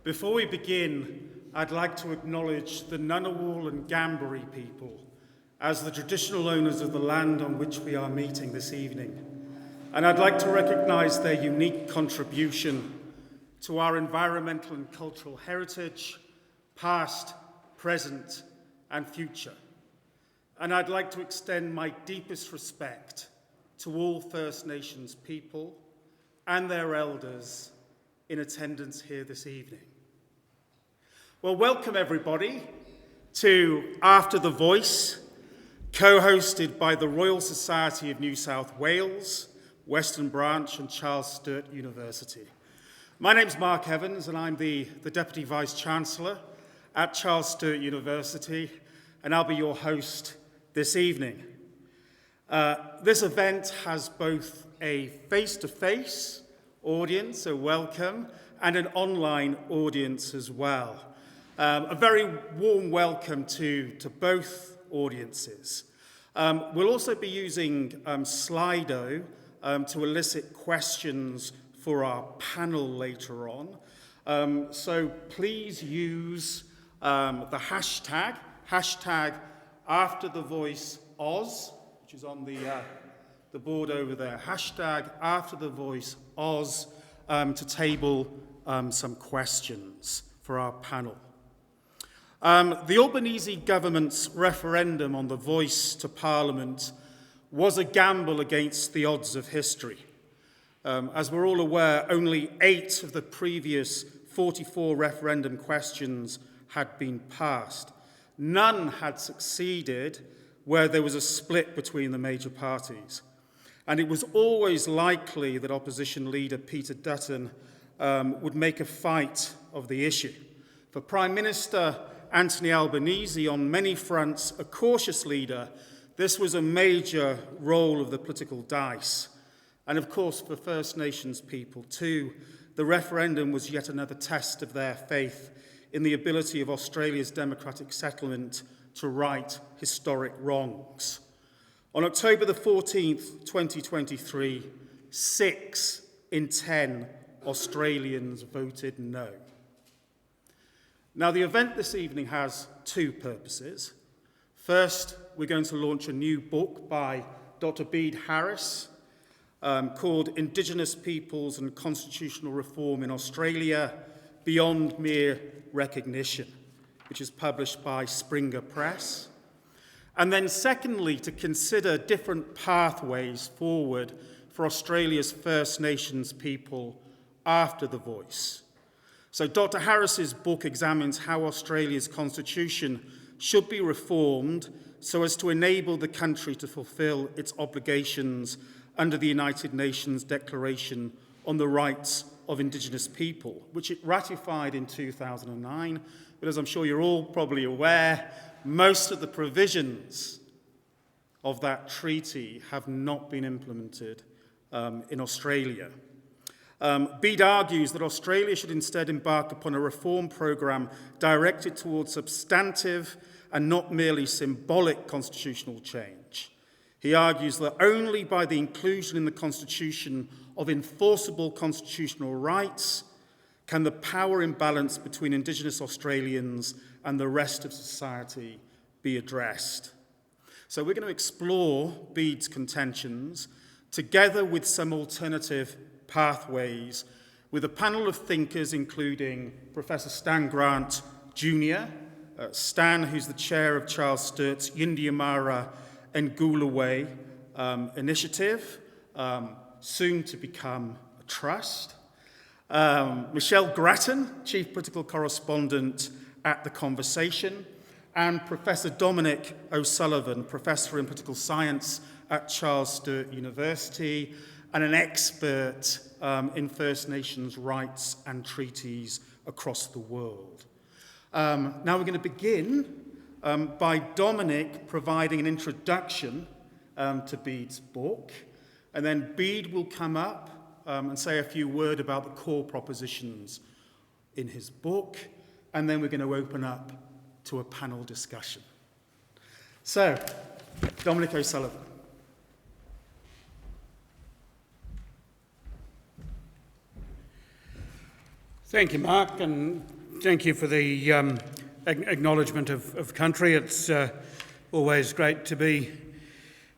Before we begin, I'd like to acknowledge the Ngunnawal and Ngambri people as the traditional owners of the land on which we are meeting this evening. And I'd like to recognise their unique contribution to our environmental and cultural heritage, past, present, and future. And I'd like to extend my deepest respect to all First Nations people and their elders in attendance here this evening. Well, welcome everybody to After the Voice, co-hosted by the Royal Society of New South Wales, Western Branch and Charles Sturt University. My name's Mark Evans and I'm the Deputy Vice-Chancellor at Charles Sturt University, and I'll be your host this evening. This event has both a face-to-face audience, so welcome, and an online audience as well. A very warm welcome to both audiences. We'll also be using Slido to elicit questions for our panel later on. So please use the hashtag #AfterTheVoiceOz, which is on the board over there, hashtag #AfterTheVoiceOz, to table some questions for our panel. The Albanese government's referendum on the voice to Parliament was a gamble against the odds of history. As we're all aware, only 8 of the previous 44 referendum questions had been passed. None had succeeded where there was a split between the major parties. And it was always likely that opposition leader Peter Dutton would make a fight of the issue. For Prime Minister Anthony Albanese, on many fronts, a cautious leader, this was a major roll of the political dice. And of course, for First Nations people too, the referendum was yet another test of their faith in the ability of Australia's democratic settlement to right historic wrongs. On October the 14th, 2023, 6 in 10 Australians voted no. Now, the event this evening has 2 purposes. First, we're going to launch a new book by Dr. Bede Harris called Indigenous Peoples and Constitutional Reform in Australia, Beyond Mere Recognition, which is published by Springer Press. And then secondly, to consider different pathways forward for Australia's First Nations people after the voice. So Dr. Harris's book examines how Australia's constitution should be reformed so as to enable the country to fulfil its obligations under the United Nations Declaration on the Rights of Indigenous People, which it ratified in 2009. But as I'm sure you're all probably aware, most of the provisions of that treaty have not been implemented in Australia. Bede argues that Australia should instead embark upon a reform programme directed towards substantive and not merely symbolic constitutional change. He argues that only by the inclusion in the Constitution of enforceable constitutional rights can the power imbalance between Indigenous Australians and the rest of society be addressed. So we're going to explore Bede's contentions together with some alternative pathways with a panel of thinkers including Professor Stan Grant Jr., Stan, who's the chair of Charles Sturt's Yindyamarra and Gulaway initiative, soon to become a trust. Michelle Grattan, chief political correspondent at The Conversation, and Professor Dominic O'Sullivan, professor in political science at Charles Sturt University, and an expert in First Nations rights and treaties across the world. Now we're going to begin by Dominic providing an introduction to Bede's book, and then Bede will come up and say a few words about the core propositions in his book, and then we're going to open up to a panel discussion. So, Dominic O'Sullivan. Thank you, Mark, and thank you for the acknowledgement of country. It's always great to be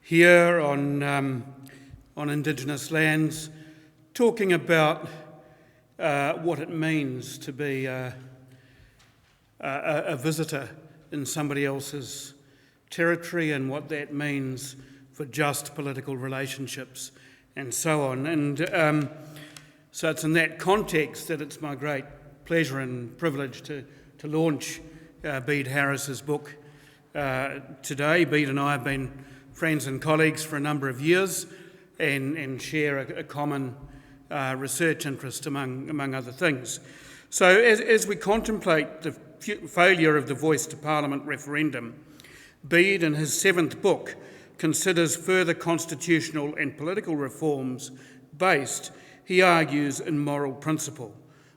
here on Indigenous lands, talking about what it means to be a visitor in somebody else's territory and what that means for just political relationships and so on. And so it's in that context that it's my great pleasure and privilege to launch Bede Harris's book today. Bede and I have been friends and colleagues for a number of years and share a common research interest among other things. So as we contemplate the failure of the Voice to Parliament referendum, Bede, in his 7th book, considers further constitutional and political reforms based, he argues, in moral principle,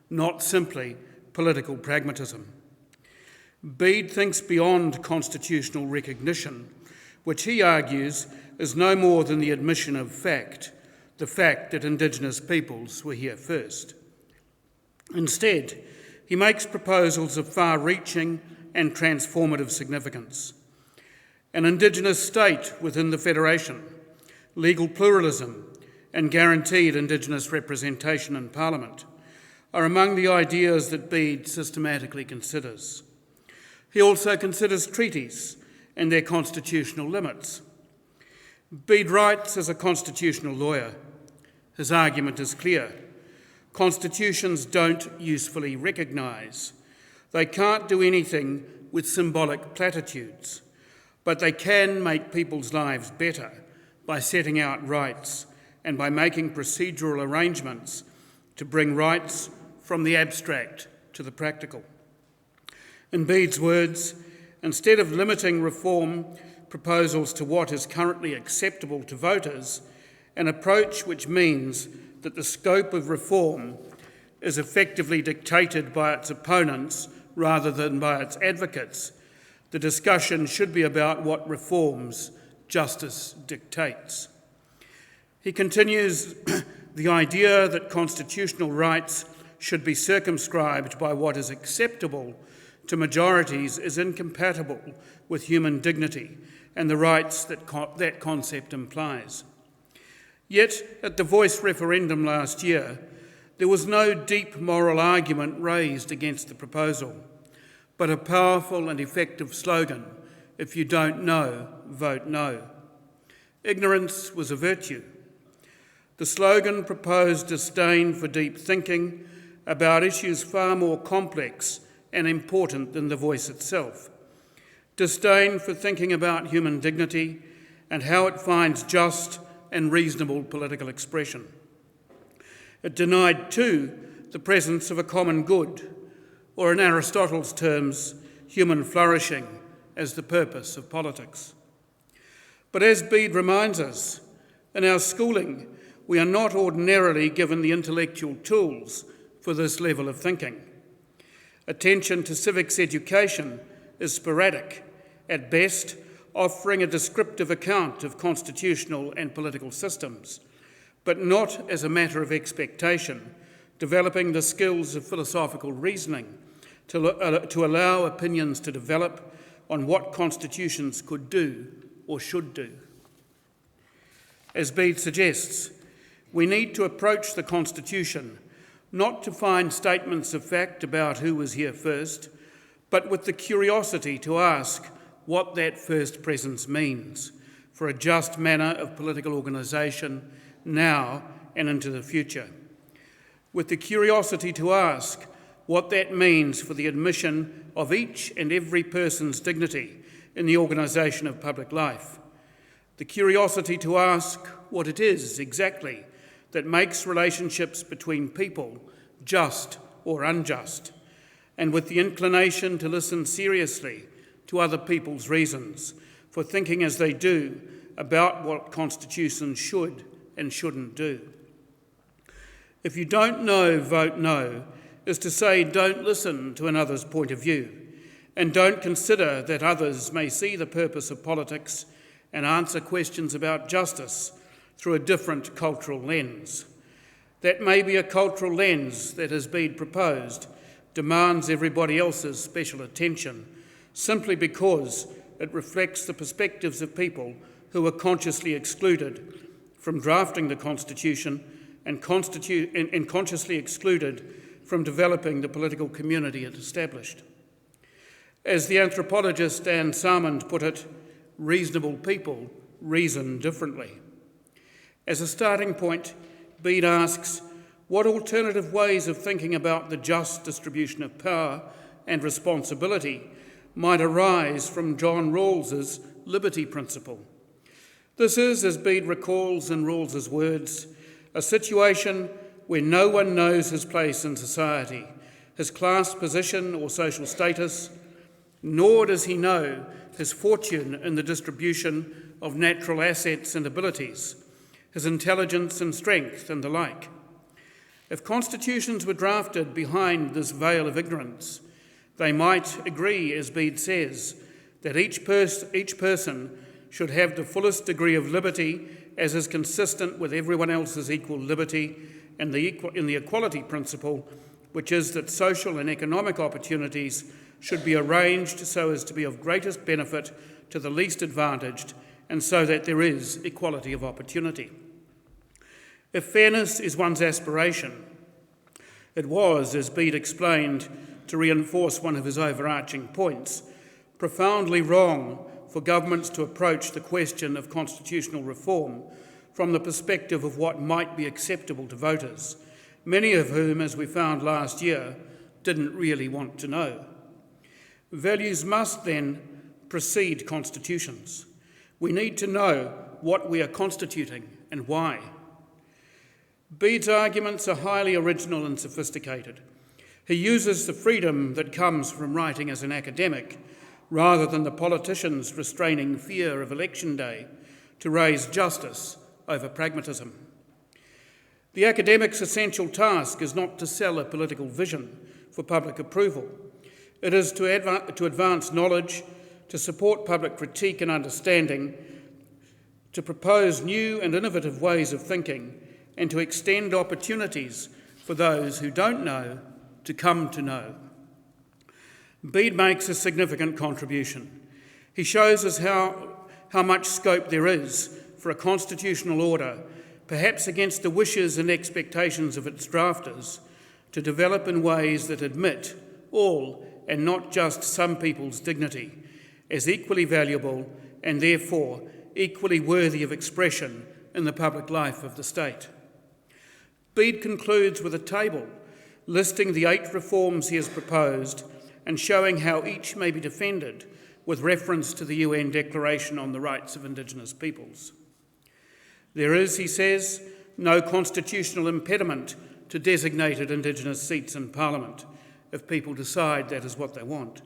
not simply political pragmatism. Bede thinks beyond constitutional recognition, which he argues is no more than the admission of fact, the fact that Indigenous peoples were here first. Instead, he makes proposals of far-reaching and transformative significance. An Indigenous state within the Federation, legal pluralism, and guaranteed Indigenous representation in Parliament are among the ideas that Bede systematically considers. He also considers treaties and their constitutional limits. Bede writes as a constitutional lawyer. His argument is clear. Constitutions don't usefully recognise. They can't do anything with symbolic platitudes, but they can make people's lives better by setting out rights and by making procedural arrangements to bring rights from the abstract to the practical. In Bede's words, instead of limiting reform proposals to what is currently acceptable to voters, an approach which means that the scope of reform is effectively dictated by its opponents rather than by its advocates, the discussion should be about what reforms justice dictates. He continues, the idea that constitutional rights should be circumscribed by what is acceptable to majorities is incompatible with human dignity and the rights that that concept implies. Yet, at the Voice referendum last year, there was no deep moral argument raised against the proposal, but a powerful and effective slogan, if you don't know, vote no. Ignorance was a virtue. The slogan proposed disdain for deep thinking about issues far more complex and important than the Voice itself. Disdain for thinking about human dignity and how it finds just and reasonable political expression. It denied, too, the presence of a common good, or in Aristotle's terms, human flourishing as the purpose of politics. But as Bede reminds us, in our schooling, we are not ordinarily given the intellectual tools for this level of thinking. Attention to civics education is sporadic, at best, offering a descriptive account of constitutional and political systems, but not as a matter of expectation, developing the skills of philosophical reasoning to allow opinions to develop on what constitutions could do or should do. As Bede suggests, we need to approach the Constitution not to find statements of fact about who was here first, but with the curiosity to ask what that first presence means for a just manner of political organisation now and into the future. With the curiosity to ask what that means for the admission of each and every person's dignity in the organisation of public life. The curiosity to ask what it is exactly that makes relationships between people just or unjust, and with the inclination to listen seriously to other people's reasons for thinking as they do about what constitutions should and shouldn't do. If you don't know, vote no, is to say don't listen to another's point of view and don't consider that others may see the purpose of politics and answer questions about justice through a different cultural lens. That may be a cultural lens that, as Bede proposed, demands everybody else's special attention, simply because it reflects the perspectives of people who were consciously excluded from drafting the Constitution and consciously excluded from developing the political community it established. As the anthropologist Anne Salmond put it, reasonable people reason differently. As a starting point, Bede asks, what alternative ways of thinking about the just distribution of power and responsibility might arise from John Rawls's liberty principle? This is, as Bede recalls in Rawls's words, a situation where no one knows his place in society, his class position or social status, nor does he know his fortune in the distribution of natural assets and abilities, his intelligence and strength and the like. If constitutions were drafted behind this veil of ignorance, they might agree, as Bede says, that each person should have the fullest degree of liberty as is consistent with everyone else's equal liberty and in the equality principle, which is that social and economic opportunities should be arranged so as to be of greatest benefit to the least advantaged and so that there is equality of opportunity. If fairness is one's aspiration, it was, as Bede explained, to reinforce one of his overarching points, profoundly wrong for governments to approach the question of constitutional reform from the perspective of what might be acceptable to voters, many of whom, as we found last year, didn't really want to know. Values must then precede constitutions. We need to know what we are constituting and why. Bede's arguments are highly original and sophisticated. He uses the freedom that comes from writing as an academic, rather than the politician's restraining fear of election day, to raise justice over pragmatism. The academic's essential task is not to sell a political vision for public approval. It is to advance knowledge, to support public critique and understanding, to propose new and innovative ways of thinking, and to extend opportunities for those who don't know to come to know. Bede makes a significant contribution. He shows us how much scope there is for a constitutional order, perhaps against the wishes and expectations of its drafters, to develop in ways that admit all and not just some people's dignity as equally valuable and therefore equally worthy of expression in the public life of the state. Bede concludes with a table listing the 8 reforms he has proposed and showing how each may be defended with reference to the UN Declaration on the Rights of Indigenous Peoples. There is, he says, no constitutional impediment to designated Indigenous seats in Parliament if people decide that is what they want.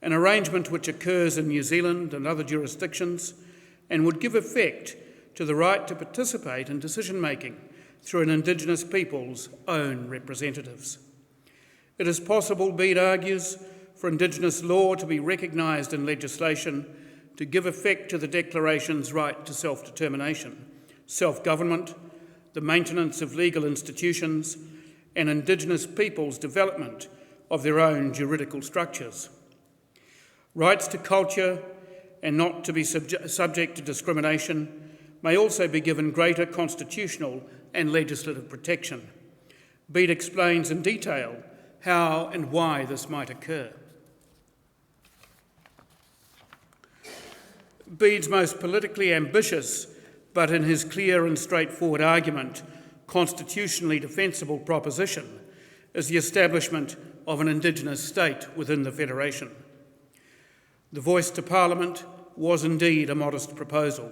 An arrangement which occurs in New Zealand and other jurisdictions and would give effect to the right to participate in decision-making through an Indigenous people's own representatives. It is possible, Bede argues, for Indigenous law to be recognised in legislation to give effect to the Declaration's right to self-determination, self-government, the maintenance of legal institutions, and Indigenous peoples' development of their own juridical structures. Rights to culture and not to be subject to discrimination may also be given greater constitutional and legislative protection. Bede explains in detail how and why this might occur. Bede's most politically ambitious, but in his clear and straightforward argument, constitutionally defensible proposition is the establishment of an Indigenous state within the Federation. The voice to Parliament was indeed a modest proposal,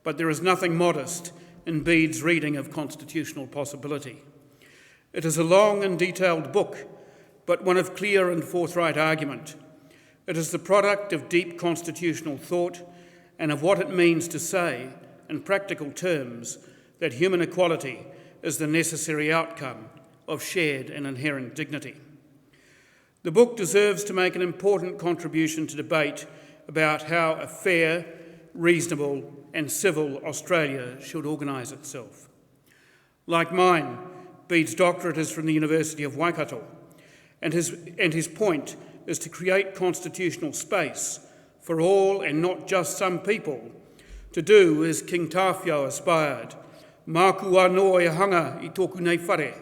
but there is nothing modest in Bede's reading of constitutional possibility. It is a long and detailed book, but one of clear and forthright argument. It is the product of deep constitutional thought and of what it means to say, in practical terms, that human equality is the necessary outcome of shared and inherent dignity. The book deserves to make an important contribution to debate about how a fair, reasonable and civil Australia should organise itself. Like mine, Bede's doctorate is from the University of Waikato, and his point is to create constitutional space for all and not just some people to do as King Tawhio aspired, "Māku anō e hanga I tōku nei whare.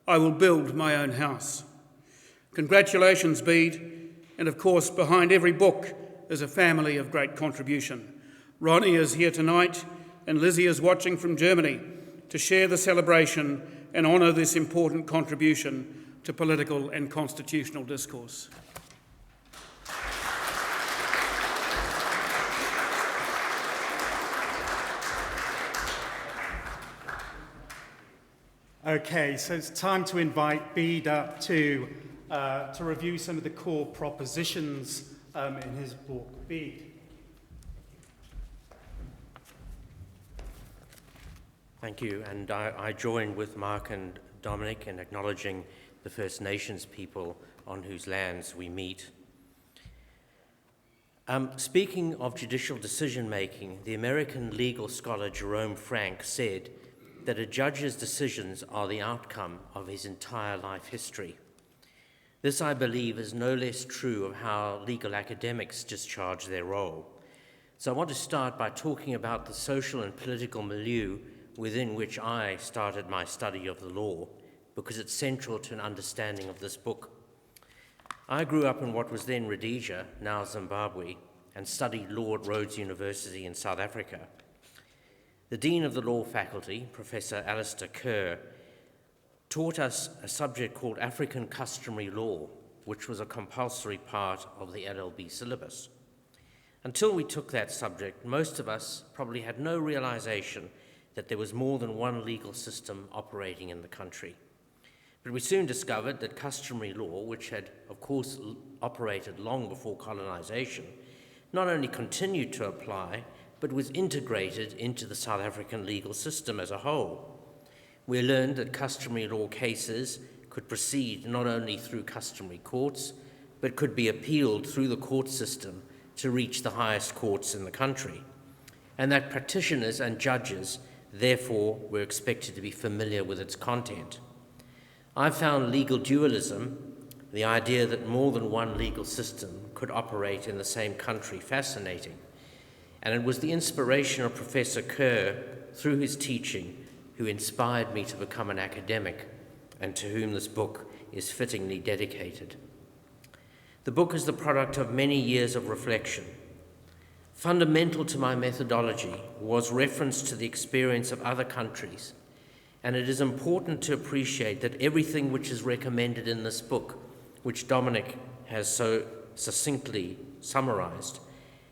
I will build my own house." Congratulations, Bede, and of course behind every book is a family of great contribution. Ronnie is here tonight, and Lizzie is watching from Germany to share the celebration and honour this important contribution to political and constitutional discourse. Okay, so it's time to invite Bede up to review some of the core propositions in his book. Bede. Thank you, and I join with Mark and Dominic in acknowledging the First Nations people on whose lands we meet. Speaking of judicial decision-making, the American legal scholar Jerome Frank said that a judge's decisions are the outcome of his entire life history. This, I believe, is no less true of how legal academics discharge their role. So I want to start by talking about the social and political milieu within which I started my study of the law, because it's central to an understanding of this book. I grew up in what was then Rhodesia, now Zimbabwe, and studied law at Rhodes University in South Africa. The Dean of the Law Faculty, Professor Alistair Kerr, taught us a subject called African Customary Law, which was a compulsory part of the LLB syllabus. Until we took that subject, most of us probably had no realization that there was more than one legal system operating in the country. But we soon discovered that customary law, which had, of course, operated long before colonization, not only continued to apply, but was integrated into the South African legal system as a whole. We learned that customary law cases could proceed not only through customary courts, but could be appealed through the court system to reach the highest courts in the country, and that practitioners and judges therefore were expected to be familiar with its content. I found legal dualism, the idea that more than one legal system could operate in the same country, fascinating. And it was the inspiration of Professor Kerr through his teaching who inspired me to become an academic, and to whom this book is fittingly dedicated. The book is the product of many years of reflection. Fundamental to my methodology was reference to the experience of other countries, and it is important to appreciate that everything which is recommended in this book, which Dominic has so succinctly summarized,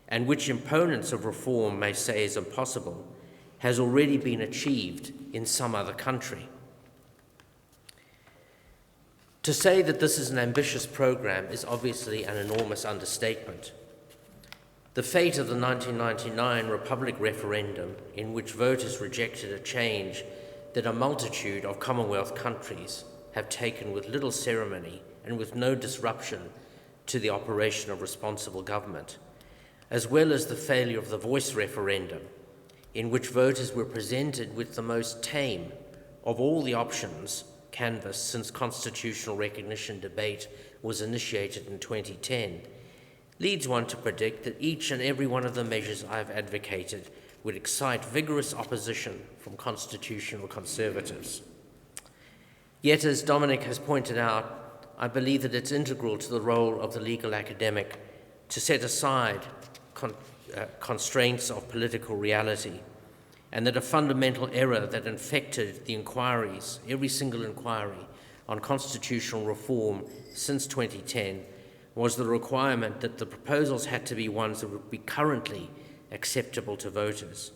and which opponents of reform may say is impossible, has already been achieved in some other country. To say that this is an ambitious program is obviously an enormous understatement. The fate of the 1999 Republic referendum, in which voters rejected a change that a multitude of Commonwealth countries have taken with little ceremony and with no disruption to the operation of responsible government, as well as the failure of the Voice Referendum, in which voters were presented with the most tame of all the options canvassed since constitutional recognition debate was initiated in 2010, leads one to predict that each and every one of the measures I've advocated would excite vigorous opposition from constitutional conservatives. Yet, as Dominic has pointed out, I believe that it's integral to the role of the legal academic to set aside constraints of political reality, and that a fundamental error that infected the inquiries, every single inquiry on constitutional reform since 2010, was the requirement that the proposals had to be ones that would be currently acceptable to voters.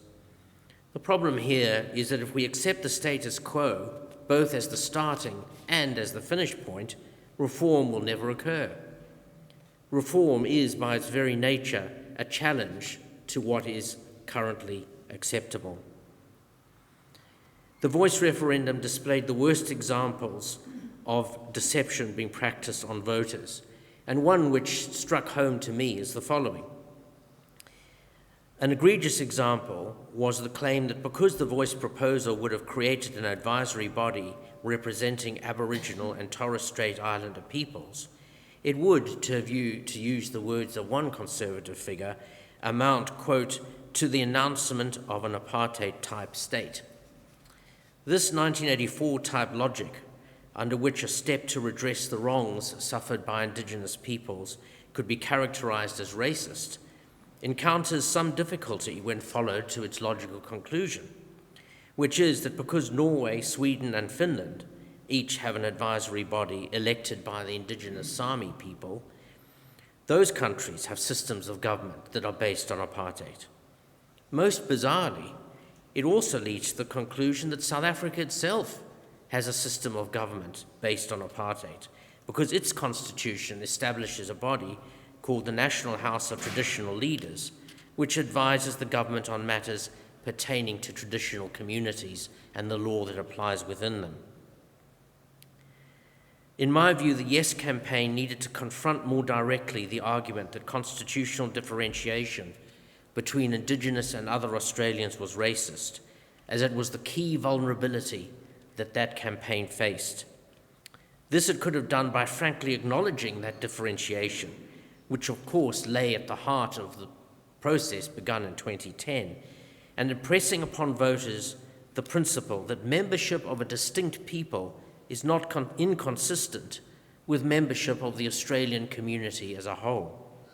The problem here is that if we accept the status quo, both as the starting and as the finish point, reform will never occur. Reform is, by its very nature, a challenge to what is currently acceptable. The Voice Referendum displayed the worst examples of deception being practiced on voters, and one which struck home to me is the following. An egregious example was the claim that because the Voice proposal would have created an advisory body representing Aboriginal and Torres Strait Islander peoples, it would, to use the words of one Conservative figure, amount, quote, to the announcement of an apartheid-type state. This 1984-type logic, under which a step to redress the wrongs suffered by Indigenous peoples could be characterized as racist, encounters some difficulty when followed to its logical conclusion, which is that because Norway, Sweden, and Finland each have an advisory body elected by the Indigenous Sami people, those countries have systems of government that are based on apartheid. Most bizarrely, it also leads to the conclusion that South Africa itself has a system of government based on apartheid, because its constitution establishes a body called the National House of Traditional Leaders, which advises the government on matters pertaining to traditional communities and the law that applies within them. In my view, the Yes campaign needed to confront more directly the argument that constitutional differentiation between Indigenous and other Australians was racist, as it was the key vulnerability that campaign faced. This it could have done by frankly acknowledging that differentiation, which of course lay at the heart of the process begun in 2010, and impressing upon voters the principle that membership of a distinct people is not inconsistent with membership of the Australian community as a whole.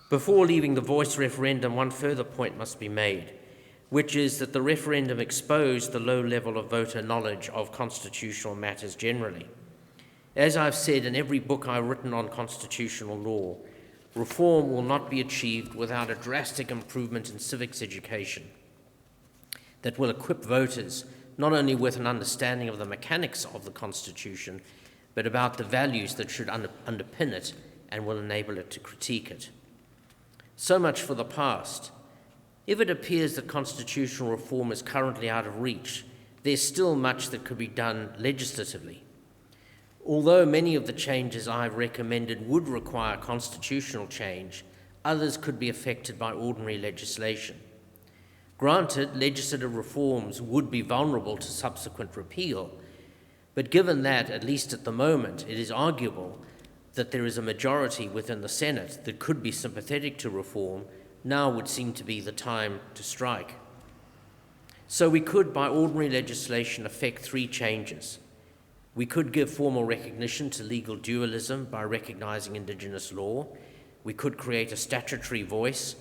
Before leaving the Voice referendum, one further point must be made, which is that the referendum exposed the low level of voter knowledge of constitutional matters generally. As I've said in every book I've written on constitutional law, reform will not be achieved without a drastic improvement in civics education that will equip voters not only with an understanding of the mechanics of the Constitution, but about the values that should underpin it and will enable it to critique it. So much for the past. If it appears that constitutional reform is currently out of reach, there's still much that could be done legislatively. Although many of the changes I've recommended would require constitutional change, others could be affected by ordinary legislation. Granted, legislative reforms would be vulnerable to subsequent repeal, but given that, at least at the moment, it is arguable that there is a majority within the Senate that could be sympathetic to reform, now would seem to be the time to strike. So we could, by ordinary legislation, effect three changes. We could give formal recognition to legal dualism by recognizing Indigenous law. We could create a statutory voice.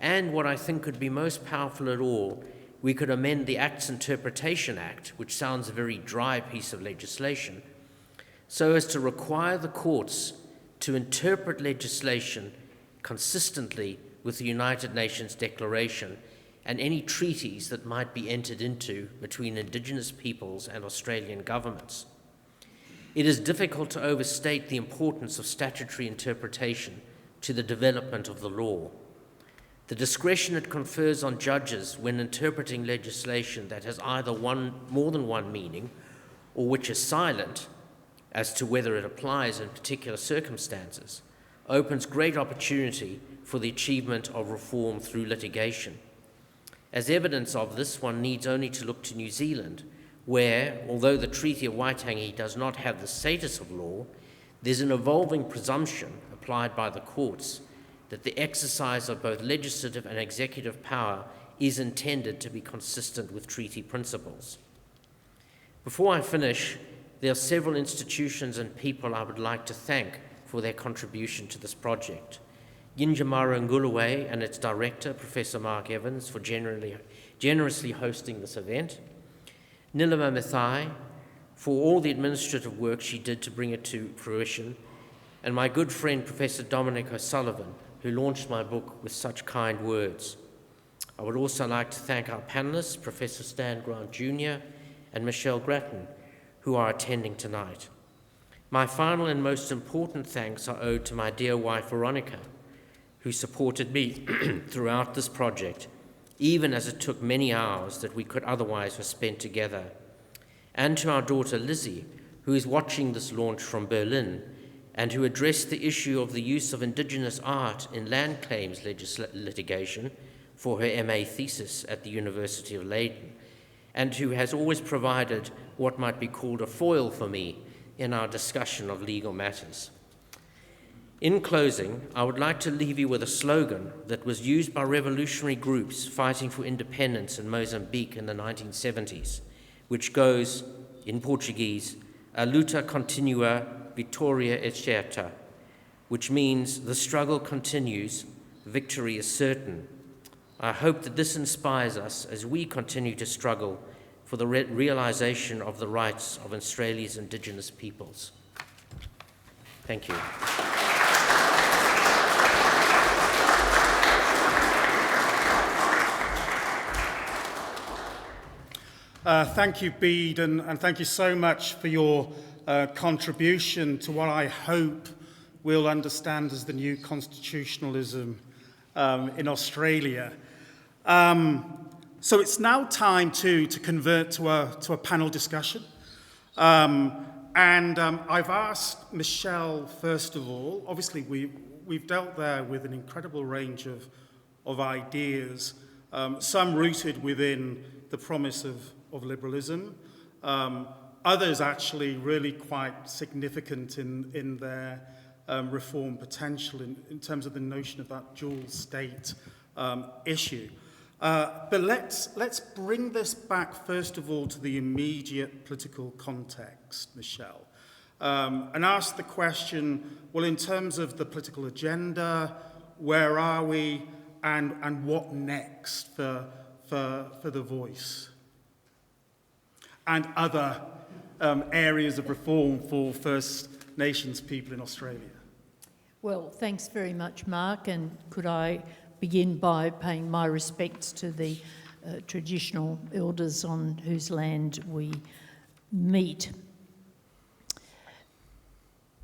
And what I think could be most powerful at all, we could amend the Act's Interpretation Act, which sounds a very dry piece of legislation, so as to require the courts to interpret legislation consistently with the United Nations Declaration and any treaties that might be entered into between Indigenous peoples and Australian governments. It is difficult to overstate the importance of statutory interpretation to the development of the law. The discretion it confers on judges when interpreting legislation that has either more than one meaning or which is silent as to whether it applies in particular circumstances opens great opportunity for the achievement of reform through litigation. As evidence of this, one needs only to look to New Zealand, where, although the Treaty of Waitangi does not have the status of law, there's an evolving presumption applied by the courts that the exercise of both legislative and executive power is intended to be consistent with treaty principles. Before I finish, there are several institutions and people I would like to thank for their contribution to this project. Yinjamara Nguluwe and its director, Professor Mark Evans, for generously hosting this event. Nilima Mithai, for all the administrative work she did to bring it to fruition, and my good friend Professor Dominic O'Sullivan, who launched my book with such kind words. I would also like to thank our panelists, Professor Stan Grant Jr. and Michelle Grattan, who are attending tonight. My final and most important thanks are owed to my dear wife Veronica, who supported me throughout this project, even as it took many hours that we could otherwise have spent together, and to our daughter Lizzie, who is watching this launch from Berlin and who addressed the issue of the use of Indigenous art in land claims litigation for her MA thesis at the University of Leiden, and who has always provided what might be called a foil for me in our discussion of legal matters. In closing, I would like to leave you with a slogan that was used by revolutionary groups fighting for independence in Mozambique in the 1970s, which goes, in Portuguese, "A luta continua, Victoria é certa," which means the struggle continues, victory is certain. I hope that this inspires us as we continue to struggle for the realization of the rights of Australia's Indigenous peoples. Thank you. Thank you, Bede, and thank you so much for your contribution to what I hope we'll understand as the new constitutionalism in Australia. So it's now time to convert to a panel discussion. I've asked Michelle, first of all, obviously we've dealt there with an incredible range of ideas, some rooted within the promise of liberalism, others actually really quite significant in their reform potential in terms of the notion of that dual state issue. But let's bring this back, first of all, to the immediate political context, Michelle, and ask the question, well, in terms of the political agenda, where are we, and what next for the Voice and other areas of reform for First Nations people in Australia? Well, thanks very much, Mark, and could I begin by paying my respects to the traditional elders on whose land we meet.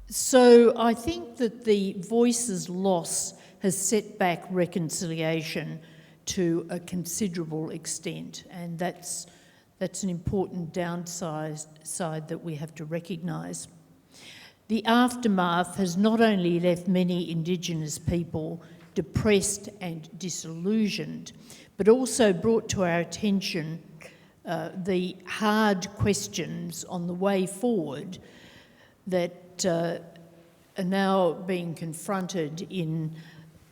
So I think that the Voice's loss has set back reconciliation to a considerable extent, and that's an important downside that we have to recognise. The aftermath has not only left many Indigenous people depressed and disillusioned, but also brought to our attention the hard questions on the way forward that are now being confronted in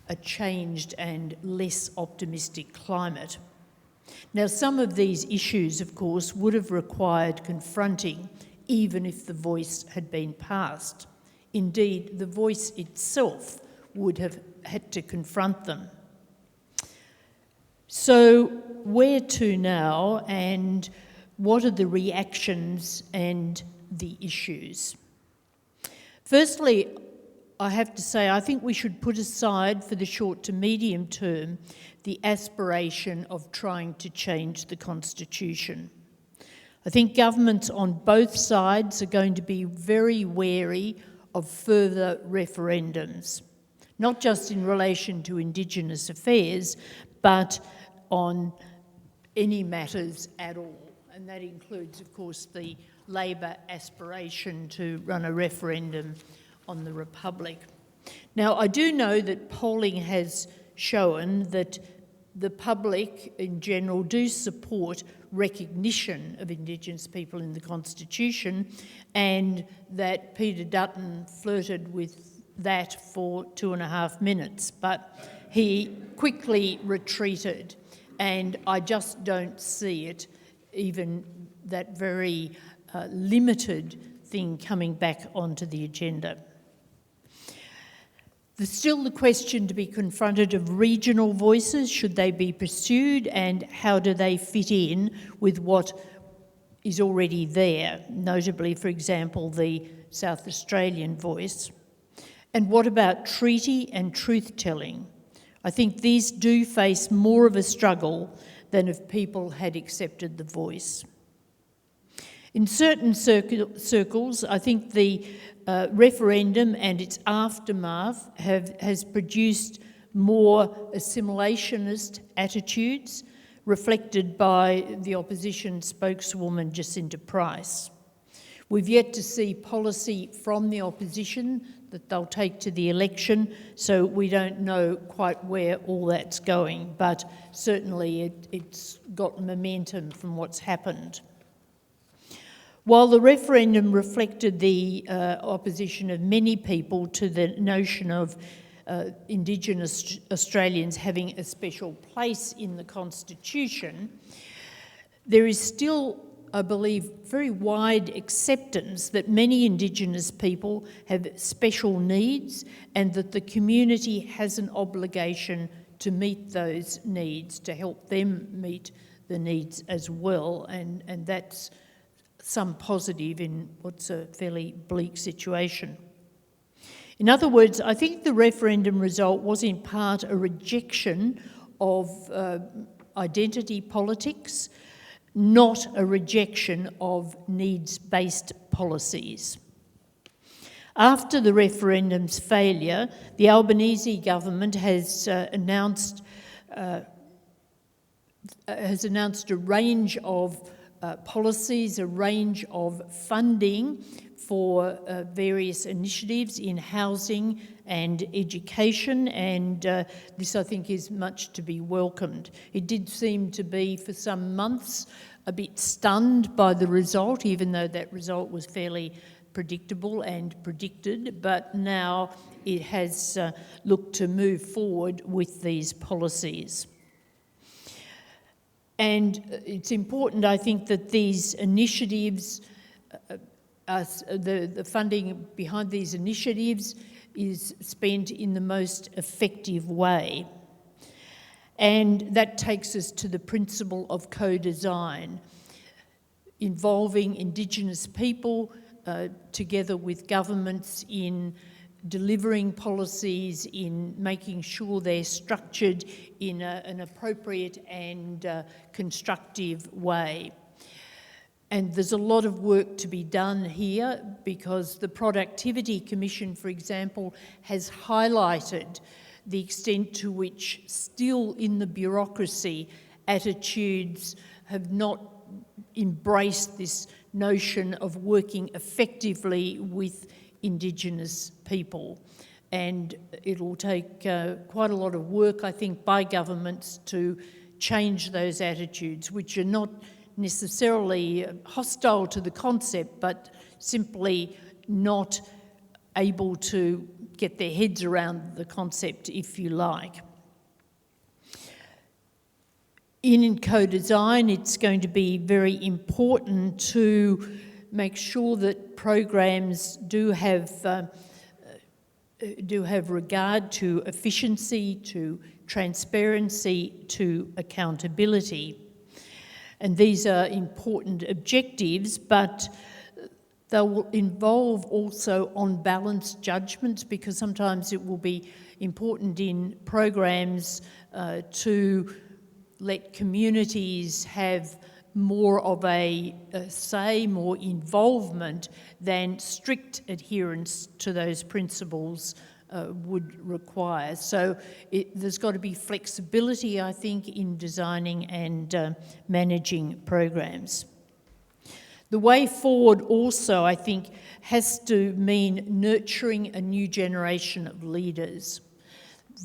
a changed and less optimistic climate. Now, some of these issues, of course, would have required confronting even if the Voice had been passed. Indeed, the Voice itself would have had to confront them. So where to now, and what are the reactions and the issues? Firstly, I have to say I think we should put aside for the short to medium term the aspiration of trying to change the Constitution. I think governments on both sides are going to be very wary of further referendums, not just in relation to Indigenous affairs, but on any matters at all. And that includes, of course, the Labor aspiration to run a referendum on the Republic. Now, I do know that polling has shown that the public in general do support recognition of Indigenous people in the Constitution, and that Peter Dutton flirted with that for 2.5 minutes, but he quickly retreated, and I just don't see it, even that very limited thing coming back onto the agenda. There's still the question to be confronted of regional voices. Should they be pursued, and how do they fit in with what is already there, notably, for example, the South Australian voice? And what about treaty and truth-telling? I think these do face more of a struggle than if people had accepted the Voice. In certain circles, I think the referendum and its aftermath has produced more assimilationist attitudes, reflected by the opposition spokeswoman Jacinta Price. We've yet to see policy from the opposition that they'll take to the election, so we don't know quite where all that's going, but certainly it's got momentum from what's happened. While the referendum reflected the opposition of many people to the notion of Indigenous Australians having a special place in the Constitution, there is still, I believe, very wide acceptance that many Indigenous people have special needs and that the community has an obligation to meet those needs, to help them meet the needs as well, and that's some positive in what's a fairly bleak situation. In other words, I think the referendum result was in part a rejection of identity politics, not a rejection of needs-based policies. After the referendum's failure, the Albanese government has announced a range of policies, a range of funding for various initiatives in housing and education, and this I think is much to be welcomed. It did seem to be for some months a bit stunned by the result, even though that result was fairly predictable and predicted, but now it has looked to move forward with these policies. And it's important, I think, that these initiatives, the funding behind these initiatives is spent in the most effective way. And that takes us to the principle of co-design, involving Indigenous people together with governments in delivering policies, in making sure they're structured in an appropriate and constructive way. And there's a lot of work to be done here because the Productivity Commission, for example, has highlighted the extent to which still in the bureaucracy attitudes have not embraced this notion of working effectively with Indigenous people. And it'll take quite a lot of work, I think, by governments to change those attitudes, which are not necessarily hostile to the concept, but simply not able to get their heads around the concept, if you like. In co-design, it's going to be very important to make sure that programs do have regard to efficiency, to transparency, to accountability. And these are important objectives, but they will involve also on-balance judgments, because sometimes it will be important in programs to let communities have more of a say, more involvement than strict adherence to those principles would require. So there's got to be flexibility, I think, in designing and managing programs. The way forward also, I think, has to mean nurturing a new generation of leaders.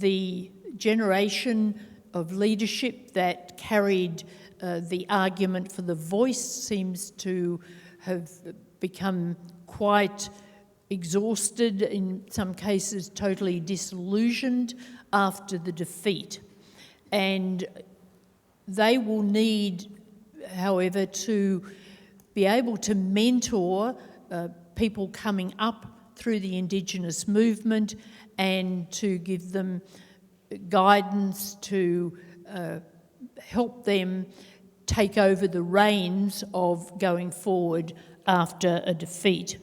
The generation of leadership that carried the argument for the voice seems to have become quite exhausted, in some cases totally disillusioned after the defeat. And they will need, however, to be able to mentor people coming up through the Indigenous movement and to give them guidance, to help them take over the reins of going forward after a defeat.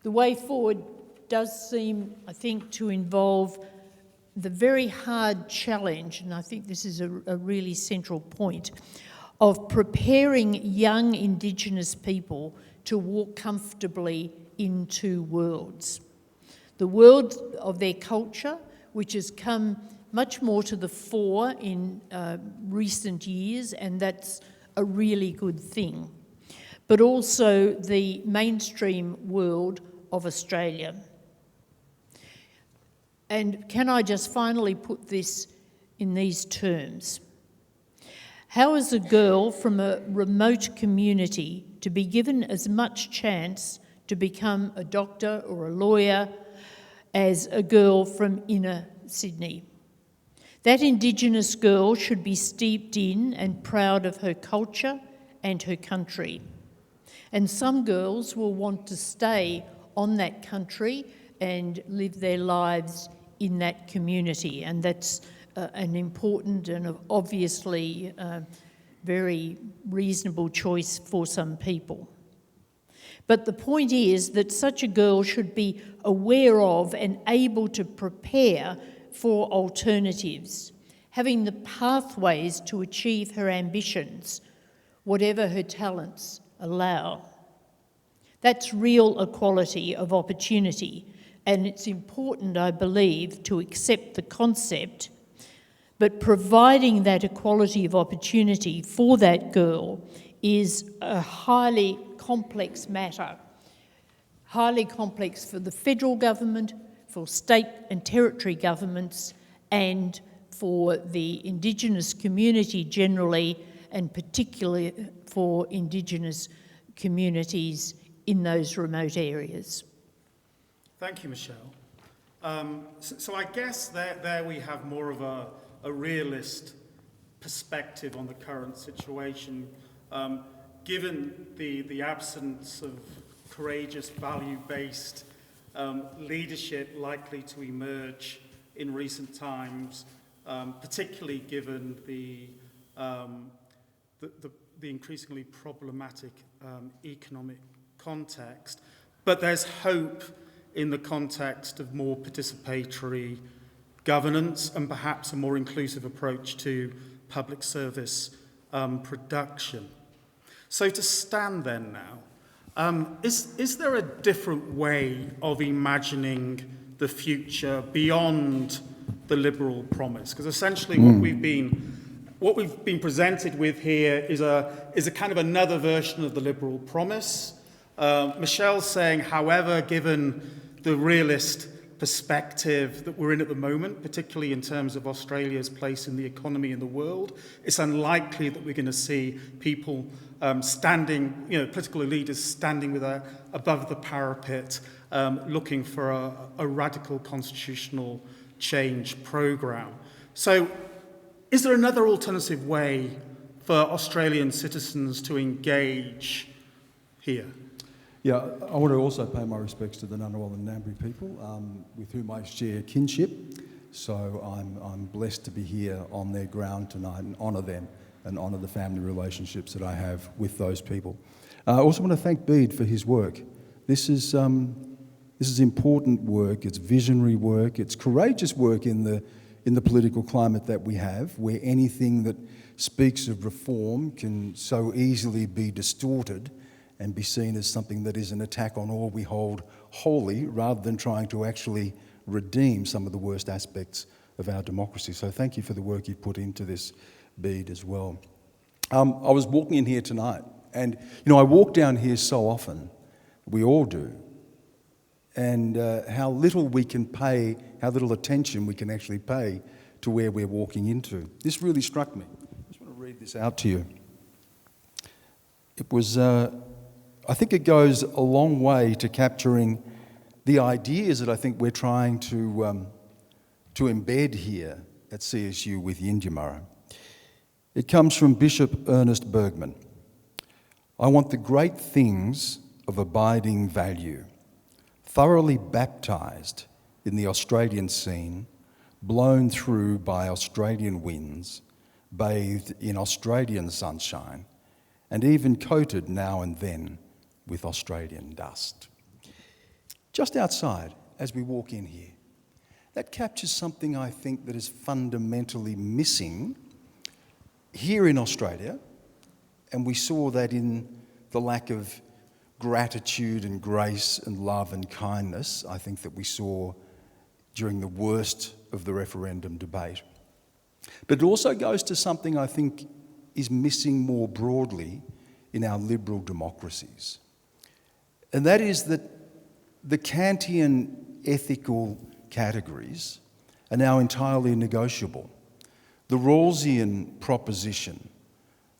The way forward does seem, I think, to involve the very hard challenge, and I think this is a really central point, of preparing young Indigenous people to walk comfortably in two worlds. The world of their culture, which has come much more to the fore in recent years, and that's a really good thing. but also the mainstream world of Australia. And can I just finally put this in these terms? How is a girl from a remote community to be given as much chance to become a doctor or a lawyer as a girl from inner Sydney? That Indigenous girl should be steeped in and proud of her culture and her country. And some girls will want to stay on that country and live their lives in that community, and that's an important and obviously very reasonable choice for some people. But the point is that such a girl should be aware of and able to prepare for alternatives, having the pathways to achieve her ambitions, whatever her talents allow. That's real equality of opportunity, and it's important, I believe, to accept the concept, but providing that equality of opportunity for that girl is a highly complex matter, highly complex for the federal government, for state and territory governments, and for the Indigenous community generally, and particularly for Indigenous communities in those remote areas. Thank you, Michelle. So I guess there we have more of a realist perspective on the current situation, given the absence of courageous, value-based leadership likely to emerge in recent times, particularly given the increasingly problematic economic context. But there's hope in the context of more participatory governance and perhaps a more inclusive approach to public service production. So to stand then now, is there a different way of imagining the future beyond the Liberal promise? Because essentially what we've been presented with here is a kind of another version of the Liberal promise. Michelle's saying, however, given the realist perspective that we're in at the moment, particularly in terms of Australia's place in the economy in the world, it's unlikely that we're going to see people standing, political leaders standing with above the parapet, looking for a radical constitutional change programme. So is there another alternative way for Australian citizens to engage here? Yeah, I want to also pay my respects to the Ngunnawal and Ngambri people with whom I share kinship. So I'm blessed to be here on their ground tonight and honour them and honour the family relationships that I have with those people. I also want to thank Bede for his work. This is important work. It's visionary work. It's courageous work in the political climate that we have, where anything that speaks of reform can so easily be distorted and be seen as something that is an attack on all we hold holy, rather than trying to actually redeem some of the worst aspects of our democracy. So thank you for the work you've put into this, Bede, as well. I was walking in here tonight, and I walk down here so often, we all do, and how little we can pay, how little attention we can actually pay to where we're walking into. This really struck me. I just want to read this out to you. It was... I think it goes a long way to capturing the ideas that I think we're trying to embed here at CSU with Yindyamarra. It comes from Bishop Ernest Bergman. I want the great things of abiding value, thoroughly baptised in the Australian scene, blown through by Australian winds, bathed in Australian sunshine, and even coated now and then with Australian dust. Just outside, as we walk in here, that captures something I think that is fundamentally missing here in Australia, and we saw that in the lack of gratitude and grace and love and kindness, I think, that we saw during the worst of the referendum debate. But it also goes to something I think is missing more broadly in our liberal democracies. And that is that the Kantian ethical categories are now entirely negotiable. The Rawlsian proposition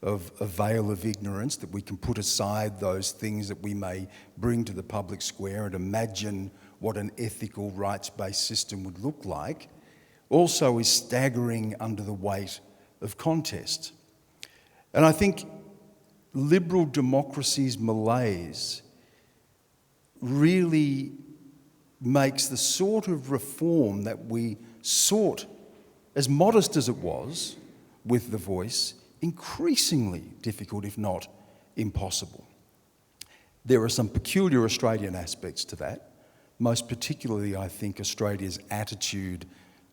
of a veil of ignorance, that we can put aside those things that we may bring to the public square and imagine what an ethical rights-based system would look like, also is staggering under the weight of contest. And I think liberal democracy's malaise really makes the sort of reform that we sought, as modest as it was, with the Voice, increasingly difficult, if not impossible. There are some peculiar Australian aspects to that, most particularly, I think, Australia's attitude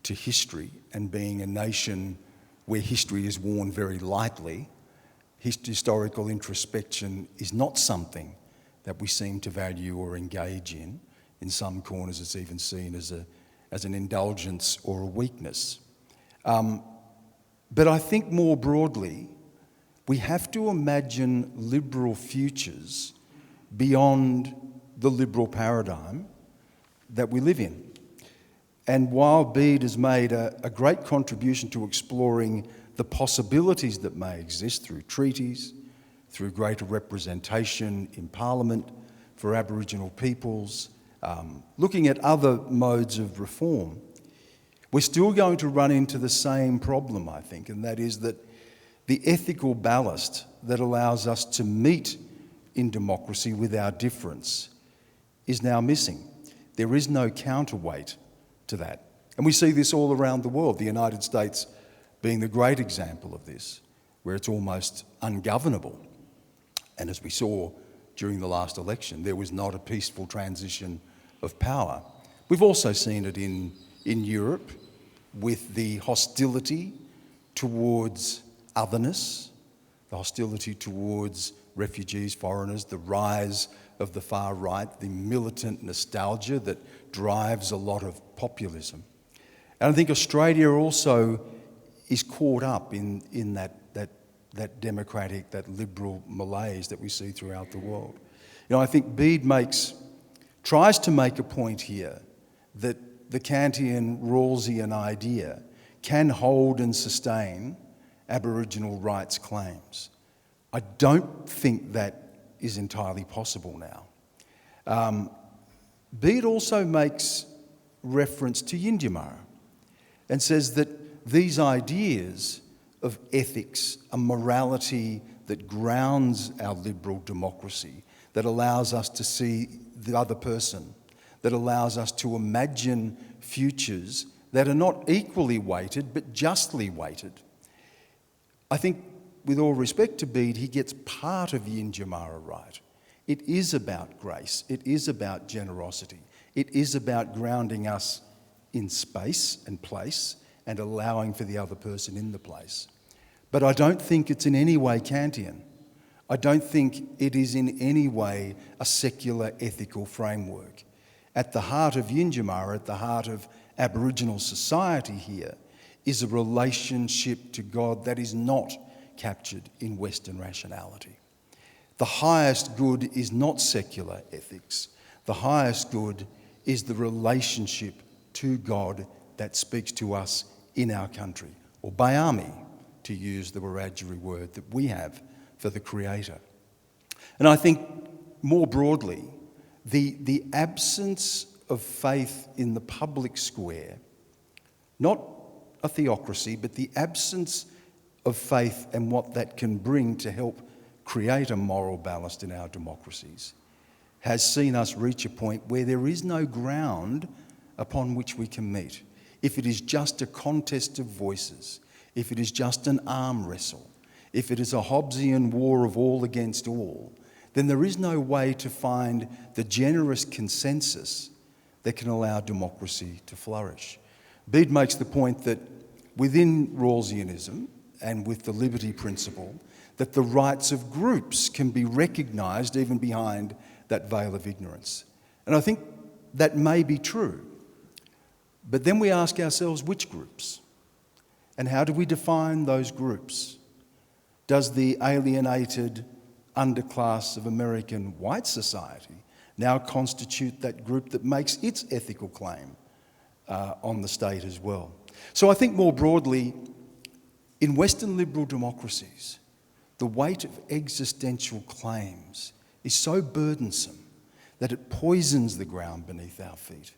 to history and being a nation where history is worn very lightly. Historical introspection is not something that we seem to value or engage in. In some corners, it's even seen as an indulgence or a weakness. But I think more broadly, we have to imagine liberal futures beyond the liberal paradigm that we live in. And while Bede has made a great contribution to exploring the possibilities that may exist through treaties, through greater representation in Parliament for Aboriginal peoples, looking at other modes of reform, we're still going to run into the same problem, I think, and that is that the ethical ballast that allows us to meet in democracy with our difference is now missing. There is no counterweight to that. And we see this all around the world, the United States being the great example of this, where it's almost ungovernable. And as we saw during the last election, there was not a peaceful transition of power. We've also seen it in Europe with the hostility towards otherness, the hostility towards refugees, foreigners, the rise of the far right, the militant nostalgia that drives a lot of populism. And I think Australia also is caught up in that democratic, that liberal malaise that we see throughout the world. You know, I think Bede tries to make a point here that the Kantian Rawlsian idea can hold and sustain Aboriginal rights claims. I don't think that is entirely possible now. Bede also makes reference to Yindyamarra and says that these ideas of ethics, a morality that grounds our liberal democracy, that allows us to see the other person, that allows us to imagine futures that are not equally weighted but justly weighted. I think, with all respect to Bede, he gets part of Yindyamarra right. It is about grace. It is about generosity. It is about grounding us in space and place and allowing for the other person in the place. But I don't think it's in any way Kantian. I don't think it is in any way a secular ethical framework. At the heart of Yindyamarra, at the heart of Aboriginal society here, is a relationship to God that is not captured in Western rationality. The highest good is not secular ethics. The highest good is the relationship to God that speaks to us in our country, or Bayami, to use the Wiradjuri word that we have for the Creator. And I think more broadly, the absence of faith in the public square, not a theocracy, but the absence of faith and what that can bring to help create a moral ballast in our democracies, has seen us reach a point where there is no ground upon which we can meet. If it is just a contest of voices, if it is just an arm wrestle, if it is a Hobbesian war of all against all, then there is no way to find the generous consensus that can allow democracy to flourish. Bede makes the point that within Rawlsianism and with the liberty principle, that the rights of groups can be recognised even behind that veil of ignorance. And I think that may be true. But then we ask ourselves, which groups? And how do we define those groups? Does the alienated, underclass of American white society now constitute that group that makes its ethical claim on the state as well. So I think more broadly, in Western liberal democracies, the weight of existential claims is so burdensome that it poisons the ground beneath our feet.